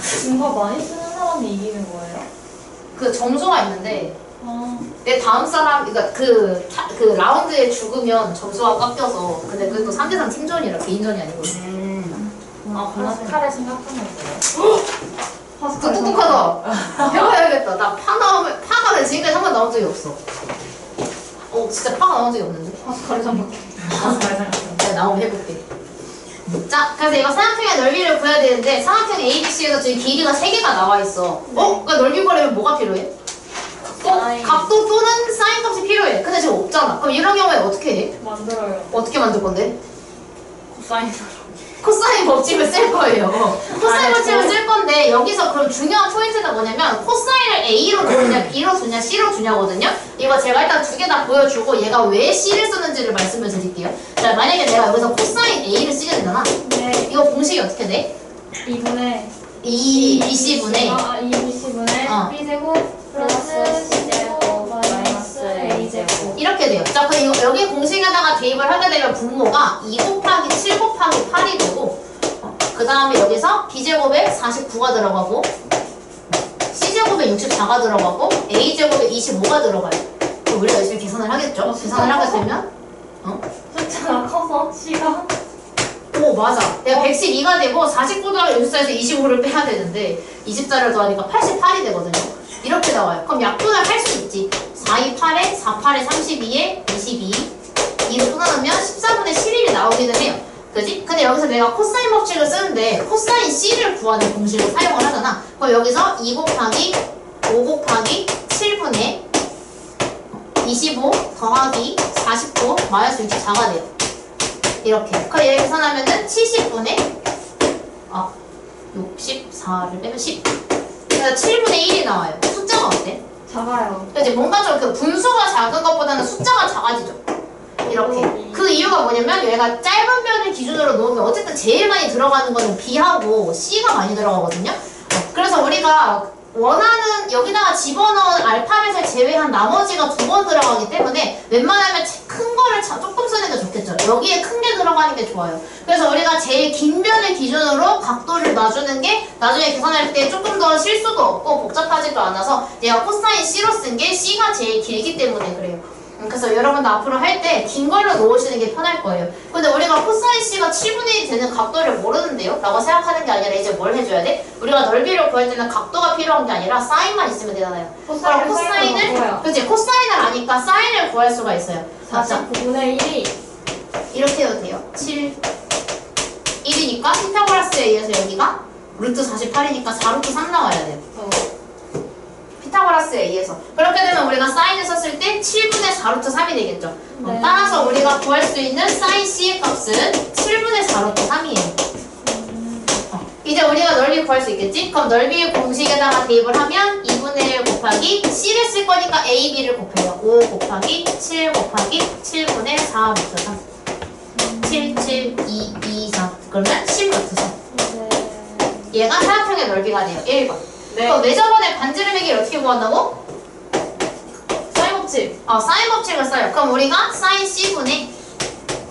증거 많이 쓰는 사람이 이기는 거예요? 그 점수가 있는데 내 다음 사람, 그러니까 그 라운드에 죽으면 점수가 깎여서 근데 그게 또 3대3 팀전이라 개인전이 아니고 아 파스칼을 생각하면서요. 똑똑하다. 해봐야겠다. 나 파가 내 지금까지 한 번 나온 적이 없어. 진짜 파가 나온 적이 없는데. 파스칼을 생각해. 파스칼 생각하면서. 내가 나오면 해볼게. 자, 그래서 이거 삼각형의 넓이를 구해야 되는데 삼각형 ABC에서 지금 길이가 3개가 나와 있어. 그러니까 넓이 구하려면 뭐가 필요해? 각도 또는 사인 값이 필요해. 근데 지금 없잖아. 그럼 이런 경우에 어떻게 해? 만들어요. 어떻게 만들 건데? 코사인. 코사인 법칙을 쓸 거예요. 코사인 법칙을 쓸 건데 여기서 그럼 중요한 포인트가 뭐냐면 코사인을 A로 두냐 B로 두냐 C로 두냐거든요. 이거 제가 일단 두 개 다 보여주고 얘가 왜 C를 쓰는지를 말씀을 드릴게요. 자, 만약에 내가 여기서 코사인 A를 쓰게 되잖아. 네. 이거 공식이 어떻게 돼? 2분의 BC분의 2B분의 B제곱 플러스 C제곱 마이너스 A제곱. 이렇게 돼요. 자, 그럼 여기 공식에다가 대입을 하게 되면 분모가 2 곱하기 7 곱하기 8이 되고 그 다음에 여기서 B제곱에 49가 들어가고 C제곱에 64가 들어가고 A제곱에 25가 들어가요. 그럼 우리가 열심히 계산을 하겠죠? 계산을 하게 되면 숫자가 커서 C가 오 맞아. 내가 112가 되고 49 더하기 64에서 25를 빼야 되는데 20자를 더하니까 88이 되거든요. 이렇게 나와요. 그럼 약분을 할 수 있지. 4, 2, 8에 4, 8에 32에 22 2를 또 나누면 14분의 11이 나오기는 해요. 그지? 근데 여기서 내가 코사인 법칙을 쓰는데 코사인 C를 구하는 공식을 사용을 하잖아. 그럼 여기서 2 곱하기 5 곱하기 7분의 25 더하기 49 마이너스 64가 돼요. 이렇게. 그럼 얘 계산하면은 70분의 64를 빼면 10. 그래서 7분의 1이 나와요. 숫자가 어때? 작아요. 그러니까 이제 뭔가 좀 그 분수가 작은 것보다는 숫자가 작아지죠. 이렇게. 그 이유가 뭐냐면 얘가 짧은 변을 기준으로 놓으면 어쨌든 제일 많이 들어가는 거는 B하고 C가 많이 들어가거든요. 그래서 우리가 원하는 여기다가 집어넣은 알파벳을 제외한 나머지가 2번 들어가기 때문에 웬만하면 큰 거를 조금 쓰는 게 좋겠죠. 여기에 큰 게 들어가는 게 좋아요. 그래서 우리가 제일 긴 변을 기준으로 각도를 놔주는 게 나중에 계산할 때 조금 더 실수도 없고 복잡하지도 않아서 얘가 코사인 C로 쓴 게 C가 제일 길기 때문에 그래요. 그래서 여러분도 앞으로 할 때 긴 걸로 놓으시는 게 편할 거예요. 근데 우리가 코사인 C가 7분의 1이 되는 각도를 모르는데요? 라고 생각하는 게 아니라 이제 뭘 해줘야 돼? 우리가 넓이를 구할 때는 각도가 필요한 게 아니라 사인만 있으면 되잖아요. 그럼 코사인을, 그치, 코사인을 아니까 사인을 구할 수가 있어요. 49분의 1이 이렇게 해도 돼요. 7, 1이니까 피타고라스에 의해서 여기가 루트 48이니까 4루트 3 나와야 돼요. 피타고라스에 의해서. 그렇게 되면 우리가 사인을 썼을 때 7분의 4루트 3이 되겠죠. 네. 따라서 우리가 구할 수 있는 사인 C의 값은 7분의 4루트 3이에요. 이제 우리가 넓이 구할 수 있겠지? 그럼 넓이 공식에다가 대입을 하면 2분의 1 곱하기 C를 쓸 거니까 A, B를 곱해요. 5 곱하기 7 곱하기 7분의 4 루트 3. 7, 7, 2, 2, 4. 그러면 10 루트 3. 얘가 사각형의 넓이가 돼요. 1번. 그럼 내저번에 반지름의 어떻게 구한다고? 사인 법칙. 사인 법칙을 써요. 그럼 우리가 사인 C분의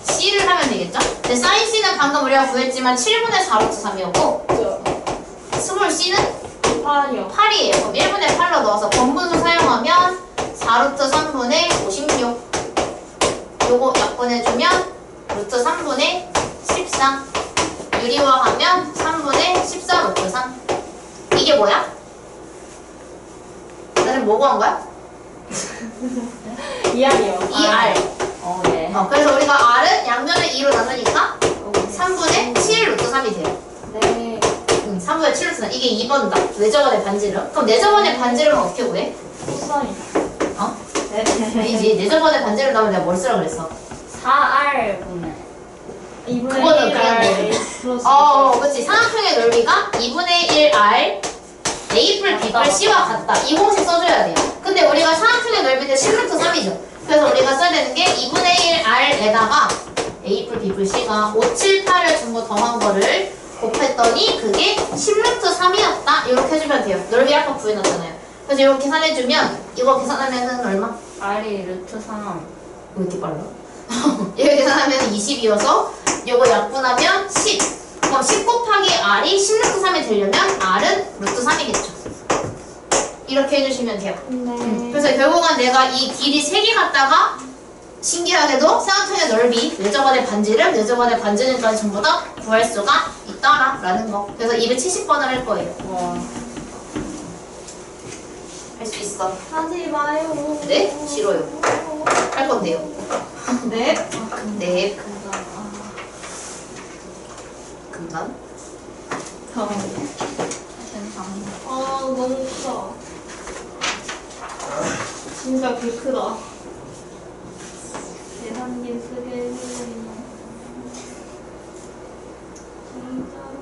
C를 하면 되겠죠? 근데 사인 C는 방금 우리가 구했지만 7분의 4루트 3이었고 스몰 C는 8이요. 8이에요. 그럼 1분의 8로 넣어서 번분수 사용하면 4루트 3분의 56 요거 약분해주면 루트 3분의 14 유리화하면 3분의 14 루트 3 이게 뭐야? 나는 뭐 구한 거야? 2R이요. 2R. 네. 그래서 우리가 R은 양변을 2로 나누니까 3분의 7 루트 3이 돼요. 네. 3분의 7 루트 3. 이게 2번이다. 내저번의 반지름. 그럼 내저번의 반지름은 어떻게 구해? 코사인. 어? 네. 아니지. 내저번의 반지름 나오면 내가 뭘 쓰라 그랬어? 4R분의 2분의 그거는 1R 플러스. 그치. 삼각형의 넓이가 2분의 1R A뿔 B뿔 C와 같다. 이 공식 써줘야 돼요. 근데 우리가 삼각형의 넓이는 10루트 3이죠. 그래서 우리가 써야 되는 게 2분의 1R에다가 A뿔 B뿔 C가 5, 7, 8을 전부 더한 거를 곱했더니 그게 10루트 3이었다. 이렇게 해주면 돼요. 넓이 아까 구해놨잖아요. 그래서 이거 계산해주면 이거 계산하면은 얼마? R이 루트 3. 왜 이렇게 빨라? 이거 계산하면 20이어서 이거 약분하면 10. 그럼 10 곱하기 R이 10루트 3이 되려면 R은 루트 3이겠죠. 이렇게 해주시면 돼요. 네. 그래서 결국은 내가 이 길이 3개 갖다가 신기하게도 삼각형의 넓이, 내저번의 반지름, 내저번의 반지름까지 전부 다 구할 수가 있다라는 거. 그래서 270번을 할 거예요. 와. 할 수 있어. 하지 마요. 네? 싫어요. 할 건데요. 네. 네. 금방. 너무 크다. 진짜 개 크다. 계산기 쓰게 해주세요. 진짜로.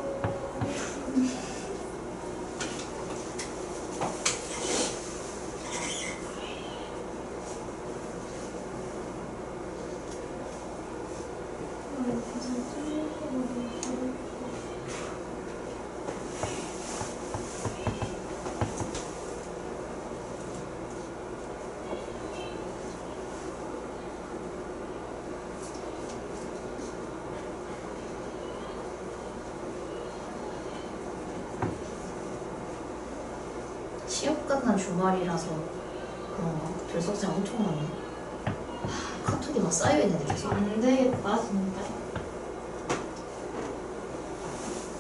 시험 끝난 주말이라서 그런가? 결석생 엄청 많네. 카톡이 막 쌓여있는데 계속. 안 되겠다, 진짜.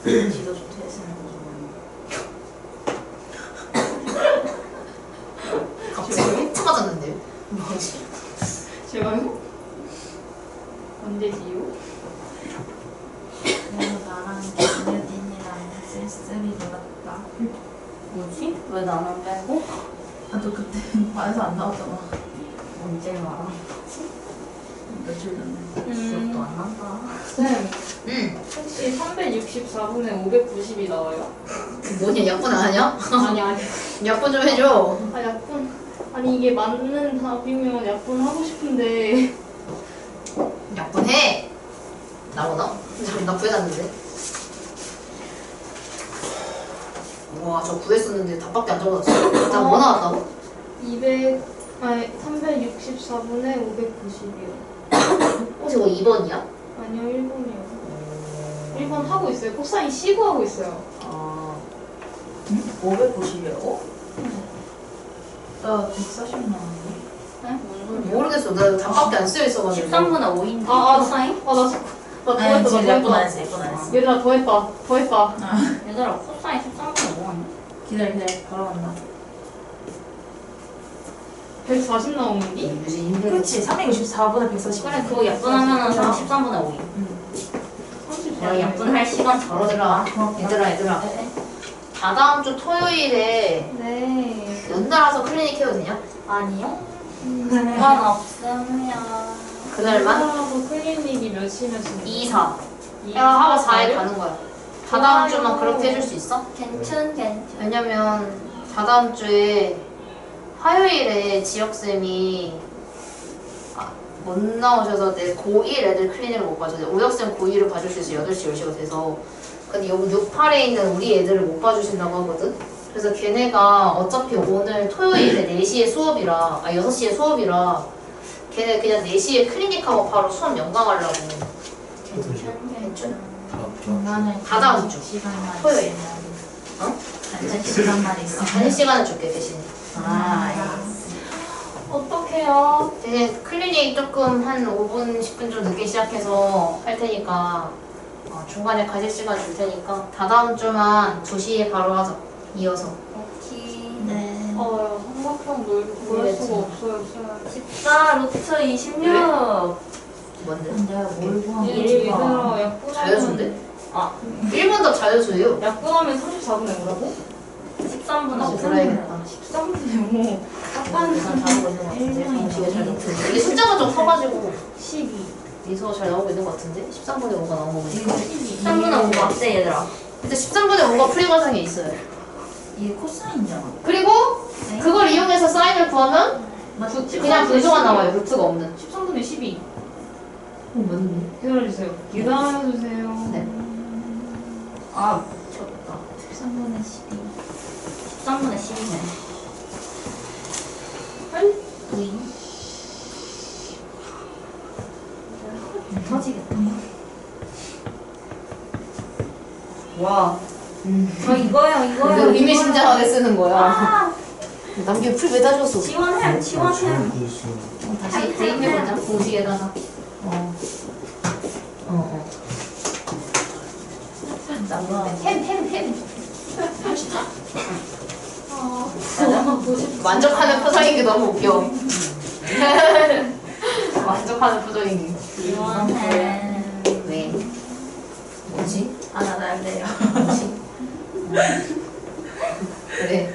지도 좋대 쓰는 갑자기 획 맞았는데요? 뭐지? 제가요? 언제지요? 나랑 김유진이랑 쓸쓸히 놀았다. 뭐지? 왜 나만 빼고? 너 그때 반에서 안 나왔잖아. 언제 말아? 며칠 전에. 기억도 안 난다. 쌤, 응. 혹시 364분에 590이 나와요? 뭐냐, 약분 안 하냐? 아니. 약분 좀 해줘. 약분. 아니, 이게 맞는 답이면 약분 하고 싶은데. 약분해. 나오나? 나 구해놨는데. 와, 저 구했었는데 답밖에 안 적어졌어. 나 뭐 나왔다고? 364분의 590이요. 혹시 이거 2번이야? 아니요, 1번이요. 1번 하고 있어요. 코사인 C 구하고 있어요. 아, 590이라고? 나 140 나왔는데. 모르겠어. 나 답밖에 안 쓰여 있어가지고. 13분의 5인데 코사인? 나 더했다. 지금 몇번 안 했어, 몇번 안 했어. 얘들아, 더했다. 얘들아 코사인 13분의 5 아니야? 기다려, 바로 간다. 140 나온 건디? 무슨 힘들겠지. 그렇지, 364분의 140. 그래 그거 약분하면은 13분의 5인. 내가 약분할 시간 얘들아, 벌어들라. 얘들아. 다다음 주 토요일에 네. 연달아서 클리닉 해도 되냐? 아니요. 그건 없으면 그날만? 하고 클리닉이 몇이면 2, 4. 야, 하고 4일 가는 거야. 다다음 주만 그렇게 해줄 수 있어? 괜찮. 왜냐면 다다음 주에 화요일에 지혁쌤이 못 나오셔서 내 고1 애들 클리닉을 못 봐줘. 오혁쌤 고2를 봐줄 수 있어. 8시, 10시가 돼서. 근데 여기 68에 있는 우리 애들을 못 봐주신다고 하거든? 그래서 걔네가 어차피 오늘 토요일에 4시에 수업이라, 6시에 수업이라 걔네 그냥 4시에 클리닉하고 바로 수업 연강하려고. 괜찮아? 나는 다다음 주. 시간만 토요일. 있으면. 어? 단체 시간만 있어. 1시간을 줄게, 대신. 어떡해요? 대신 클리닉 조금 한 5분, 10분 좀 늦게 시작해서 할 테니까 중간에 가질 시간 줄 테니까 다다음 주만 2시에 바로 하자. 이어서. 오케이. 네. 삼각형 볼 수가 없어요, 쌤. 14 루트 26. 뭔데? 내가 뭘 구한 얘들아, 약분하면. 자연수인데? 아 1번 답 자연수예요. 약분하면 34분의 5라고? 13분의 5. 들어야겠다. 13분의 5. 계산 잘하고 있는 것 같은데? 공식에 잘 나오는데? 이게 숫자가 좀 커가지고 12. 미소가 잘 나오고 있는 것 같은데? 13분의 5가 나온 거 보니까. 13분의 5 맞대 얘들아. 근데 13분의 5가 풀이 과정에 있어요. 이게 코사인이잖아. 그리고 그걸 이용해서 사인을 구하면 그냥 분수가 나와요. 루트가 없는. 13분의 12. 맞네. 기다려주세요. 기다려주세요. 네. 아 미쳤다. 13분의 12. 13분의 12네. 부인. 터지겠다. 와. 이거예요. 의미심장하게 쓰는 거야. 남기 풀 왜 다 줬어? 지원해. 다시 대입해보자. 공식에다가. 햄. 만족하는 표정인 게 너무 웃겨. 만족하는 표정인 게. 지원해. 왜? 뭐지? 안 할래요. 뭐지? 그래.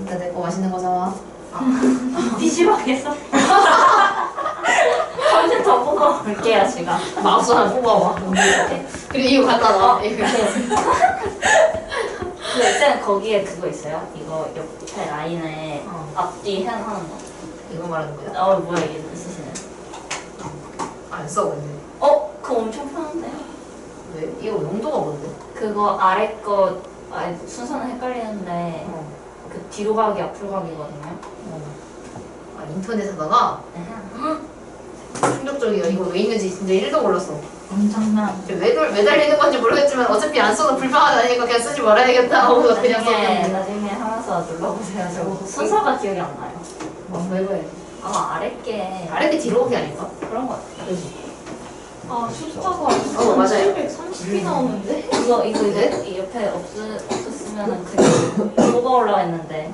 이따 내 거 맛있는 거 사와. PC방에서 컴퓨터 보고 볼게요 제가. 마우스 하나 뽑아와. 그리고 이거 갖다 놔. 근데 쌤 거기에 그거 있어요? 이거 옆에 라인에 앞뒤 하는 거? 이거 말하는 거야? 뭐야 이게 있으시네. 안 써, 근데. 그거 엄청 편한데요? 왜? 이거 용도가 뭔데? 그거 아래 거 순서는 헷갈리는데 그 뒤로 가기 앞으로 가기거든요. 인터넷 하다가 충격적이야. 이거 왜 있는지 진짜 1도 몰랐어. 엄청난. 왜 달리는 건지 모르겠지만 어차피 안 써도 불편하다니까 그냥 쓰지 말아야겠다 하고 그냥 썼는데. 나중에 하면서 눌러보세요. 저 순서가 기억이 안 나요. 왜 그래? 아마 아래 게 아래 게 뒤로 오기 아닐까? 그런 거 같아요. 그지? 숫자가 맞아요. 730이 나오는데? 이거 네? 이 옆에 없었으면은 그냥 뽑아 올라 했는데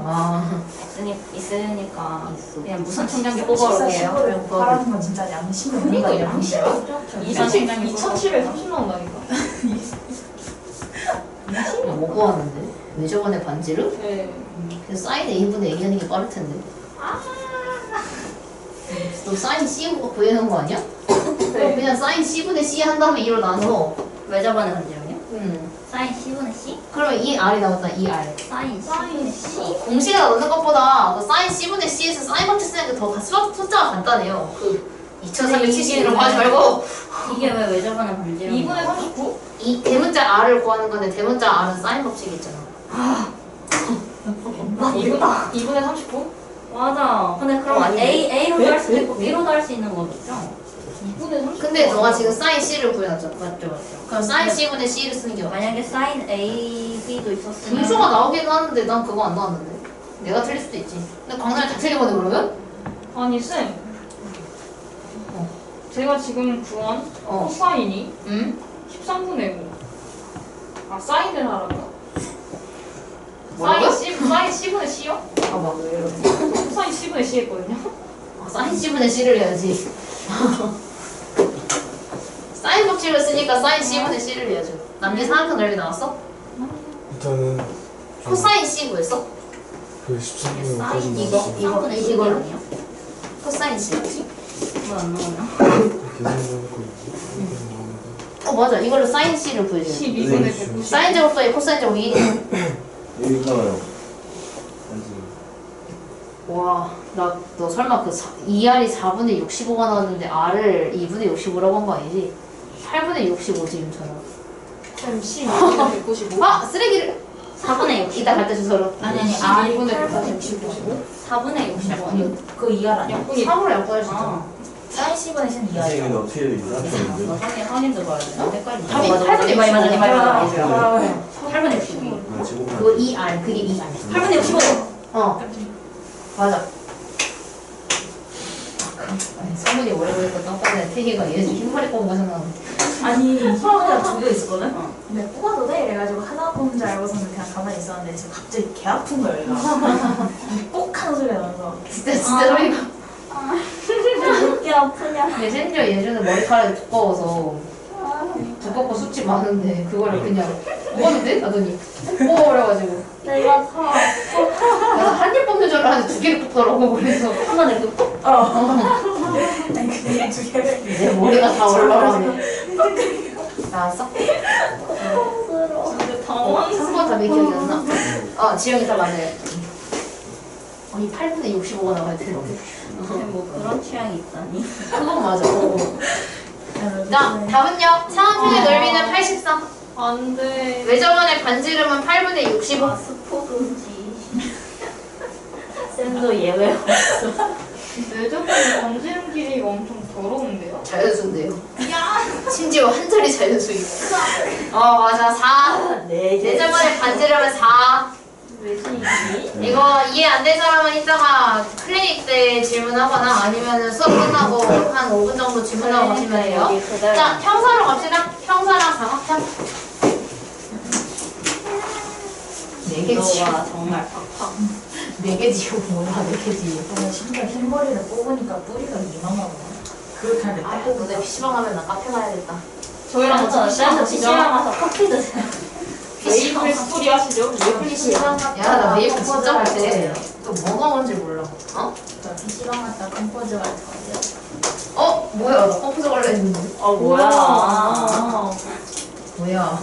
있으니까 그냥 무선 충전기 뽑아 올게요. 바라는 건 진짜 양심이 이거 양심이 무선 충전기 2730 나온다니까. 뭐 구하는데? 왜 저번에 반지를? 네. 그래서 사인 A분의 A 하는 게 빠를 텐데. 너 사인 C 구해놓은 거 아니야? 그럼 그냥 사인 C분의 C 한 다음에 2로 나눠. 왜 저번에 간지랑요? 응. 사인 C분의 C? 그러면 이 R이 나온다, 이 R. 사인 C? 공식에다 넣는 것보다 그 사인 C분의 C에서 사인 법칙 쓰는 게 더 숫자가 간단해요. 2370이라고 하지 말고 이게 왜 외접하는 반지름? 2분의 39? 이 대문자 r을 구하는 건데 대문자 r은 사인 법칙이 있잖아. 2분의 39? 맞아. 근데 그럼 아닌데? A로도 할 수도 있고 B로도 할 수 있는 거겠죠? 2분의 39? 근데 너가 지금 사인 c를 구해놨잖아. 맞죠, 맞죠. 그럼 사인 c분의 c를 쓰는 게 맞아. 만약에 sin A, B도 있었으면 분수가 나오긴 하는데 난 그거 안 나왔는데. 내가 틀릴 수도 있지. 근데 광란이 다 틀리거든 그러면? 아니 쌤 제가 지금 구한 코사인이 응? 13분의 5 아 사인을 하라고요? 뭐라고요? 사인 C분의 C요? 봐봐. 코사인 C분의 C 했거든요? 사인 c분의 c를 해야지. 사인 법칙을 쓰니까 사인 c분의 c를 해야죠. 남녀 사각형 넓이 나왔어? 일단은 코사인 c 구했어? 그 13분의 sin 5까지 이거 나왔어. 13분의 1 이걸로. 아니에요? 코사인 c. 왜안 나오냐? 계산해놓고 맞아. 이걸로 사인 c를 구해줘야 돼. 12분의 190 사인 제곱 더하기 코사인 제곱 2. 여기 나와요. 와, 너 설마 그 2R이 4분의 65가 나왔는데 R을 2분의 65라고 한 거 아니지? 8분의 65 지금처럼. 쌤 12분의 195 아! 쓰레기를! 4분의 60. 이따 갈 때 주소로. 아니 아니 12분의 8분의 195 4분의 65. 그 2R 아니야? 약분이 3으로 약분할 수 있잖아. 아, 사인 C분의 C는 2R이야. 선생님은 어떻게 해야 되지? 나 확인 들어가야 돼. 나 헷갈리네. 답이 맞아, 8분의 맞아, 맞아, 65. 맞아, 맞아. 아, 8분의 62. 그거 2R, 그게 2R. 8분의 65. 맞아. 아니, 성문이 오래 걸렸고 깜빡이야. 태기가 얘 흰머리 뽑은 거 생각나는데. 아니 희망이랑 두 개 있었거든? 근데 뽑아도 돼? 이래가지고 하나 뽑은 줄 알고서는 그냥 가만히 있었는데 지금 갑자기 개 아픈 거야 얘가. 꼭 하는 소리가 나서 진짜 소리가. 왜 이렇게 아프냐? 얘 심지어 예전에 머리카락이 두꺼워서 두껍고 숱이 많은데 그거를 그냥 먹어도 돼? 하더니 뽑아버려가지고 내가 사. 내가 한 입 뽑는 줄 알았는데 두 개를 뽑더라고. 그래서 하나 내고 꼭 아니 그게 두 개를 이제 머리가 다 올라가네. 나왔어? 진짜 당황했어. 3번 답이 기억이 안 나. 지영이 다 맞아요. 이 8분의 65가 나와야 되는데. 뭐 그런 취향이 있다니. 그건 맞아. 자, 답은요. 상한편의 넓이는 83. 안돼 외접원의 반지름은 8분의 65. 스포금지. 쌤도 예외 없어. 내저번에 반지름 길이가 엄청 더러운데요? 자연수인데요. 심지어 한 자리 자연수이고. 맞아. 4. 외접원의 반지름은 4. 왜지? 이거 이해 안 된 사람은 이따가 클리닉 때 질문하거나 아니면 수업 끝나고 한 5분 정도 질문하고 가시면 돼요. 자, 평사로 갑시다. 평사랑 사각형. 4개지요. 너가 정말 팍팍. 4개지요. 뭐야, 4개지. 저는 심지어 흰머리를 뽑으니까 뿌리가 이만하구나. 그렇게 하는데 아, 근데 PC방 가면 나 카페 가야겠다. 저희랑 같이 PC방 쌤도 가시죠? PC방 가서 커피 드세요. 메이플 스토리 하시죠? PC방? 야, 나 메이플 진짜 갈 때. 또 뭐가 뭔지 몰라. PC방 갔다 컴포즈 갈 거예요. 뭐야, 나 컴퓨터 갈라 했는데. 뭐야. 뭐야.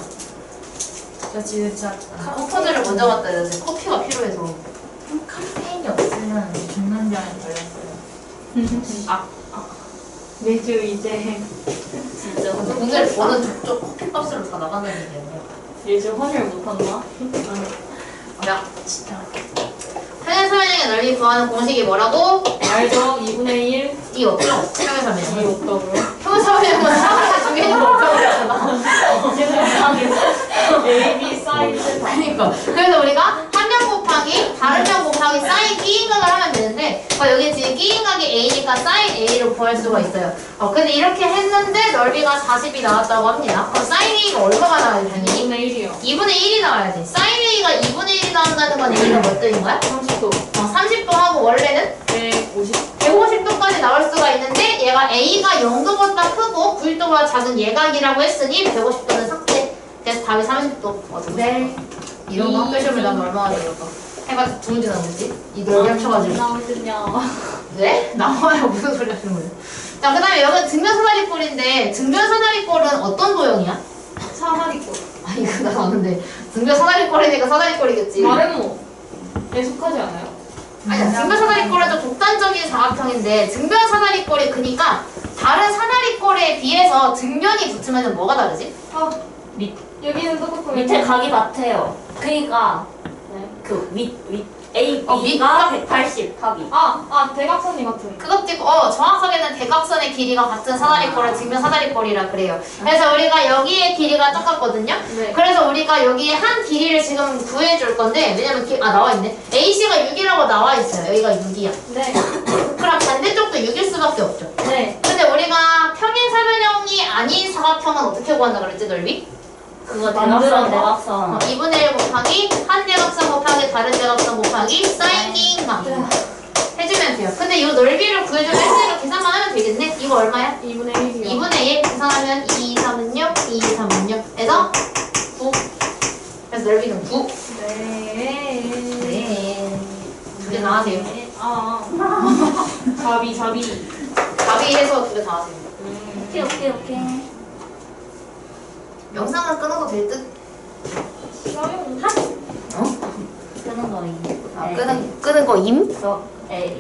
저 지금 진짜 컴퓨터를 먼저 갔다 해야 돼. 커피가 필요해서. 카페인이 없으면 죽는 병에 걸렸어요. 매주 이제 진짜 오늘 버는 저쪽 커피값으로 다 나간다는 얘기 아니야? 예주 헌혈 못한다? 야, 진짜. 평행사면형의 넓이 구하는 공식이 뭐라고? 알죠? 2분의 1 이 없죠? 이 평행사면형. 없다고요? 평행사면형은 사면의 두 개니까 없다고 그랬잖아. A, B 사이즈 그러니까. 그래서 우리가 한 명 곱하기 다른 명 곱하기 사인 B인각을 하면 되는데 여기 지금 B인각이 A니까 사인 A로 구할 수가 있어요. 근데 이렇게 했는데 넓이가 40이 나왔다고 합니다. 그럼 사인 A가 얼마가 나와야 되니? 2분의 1이요 2분의 1이 나와야 돼. 사인 A가 2분의 1이 나온다는 건 A가 몇 도인 거야? 30도 30도 하고 원래는 150 150도까지 나올 수가 있는데 얘가 A가 0도보다 크고 90도보다 작은 예각이라고 했으니 150도는 삭제. 그래서 답이 30도. 어때? 이런 거 학교 시험을 나면 얼마나 되겠다. 해가 두 문제 나오겠지? 이 넓이 합쳐가지고. 나오거든요 네? 나와요. 무슨 소리 하시는 거예요? 자, 그 다음에 여기 등변사다리꼴인데 등변사다리꼴은 어떤 도형이야? 사다리꼴 이거 나 아는데 등변사다리꼴이니까 사다리꼴이겠지. 마름모에 속하지 않아요? 아니야, 증변 사다리꼴에도 독단적인 사각형인데 증변 사다리꼴이 그니까 다른 사다리꼴에 비해서 등변이 붙으면 뭐가 다르지? 여기는 똑같고 밑에 각이 같아요. 그니까 그 윗 A, B가 밑각? 180 각이. 대각선이 같은. 그것도 있고, 정확하게는 대각선의 길이가 같은 사다리꼴을 증변 사다리꼴이라 그래요. 그래서 우리가 여기의 길이가 똑같거든요. 네. 그래서 우리가 여기에 한 길이를 지금 구해줄 건데, 왜냐면 나와있네. AC가 6이라고 나와있어요. 여기가 6이야. 네. 그럼 반대쪽도 6일 수밖에 없죠. 네. 근데 우리가 평행 사변형이 아닌 사각형은 어떻게 구한다 그랬지, 넓이? 그거 만들어서? 대각선. 2분의 1 곱하기 한 대각선 곱하기 다른 대각선 곱하기 사인링만 해주면 돼요. 근데 이 넓이를 구해주면 1대로 계산만 하면 되겠네? 이거 얼마야? 2분의 1이요. 2분의 1 계산하면 2, 3은 6, 2, 3은 6 해서 9. 그래서 넓이는 9. 네. 네. 두개 나와세요. 자비. 답이 해서 두 개 나와세요. 오케이. 영상을 끊어도 될 듯? 싸용. 어? 끄는 거임. 끄는 거 임? 저 A.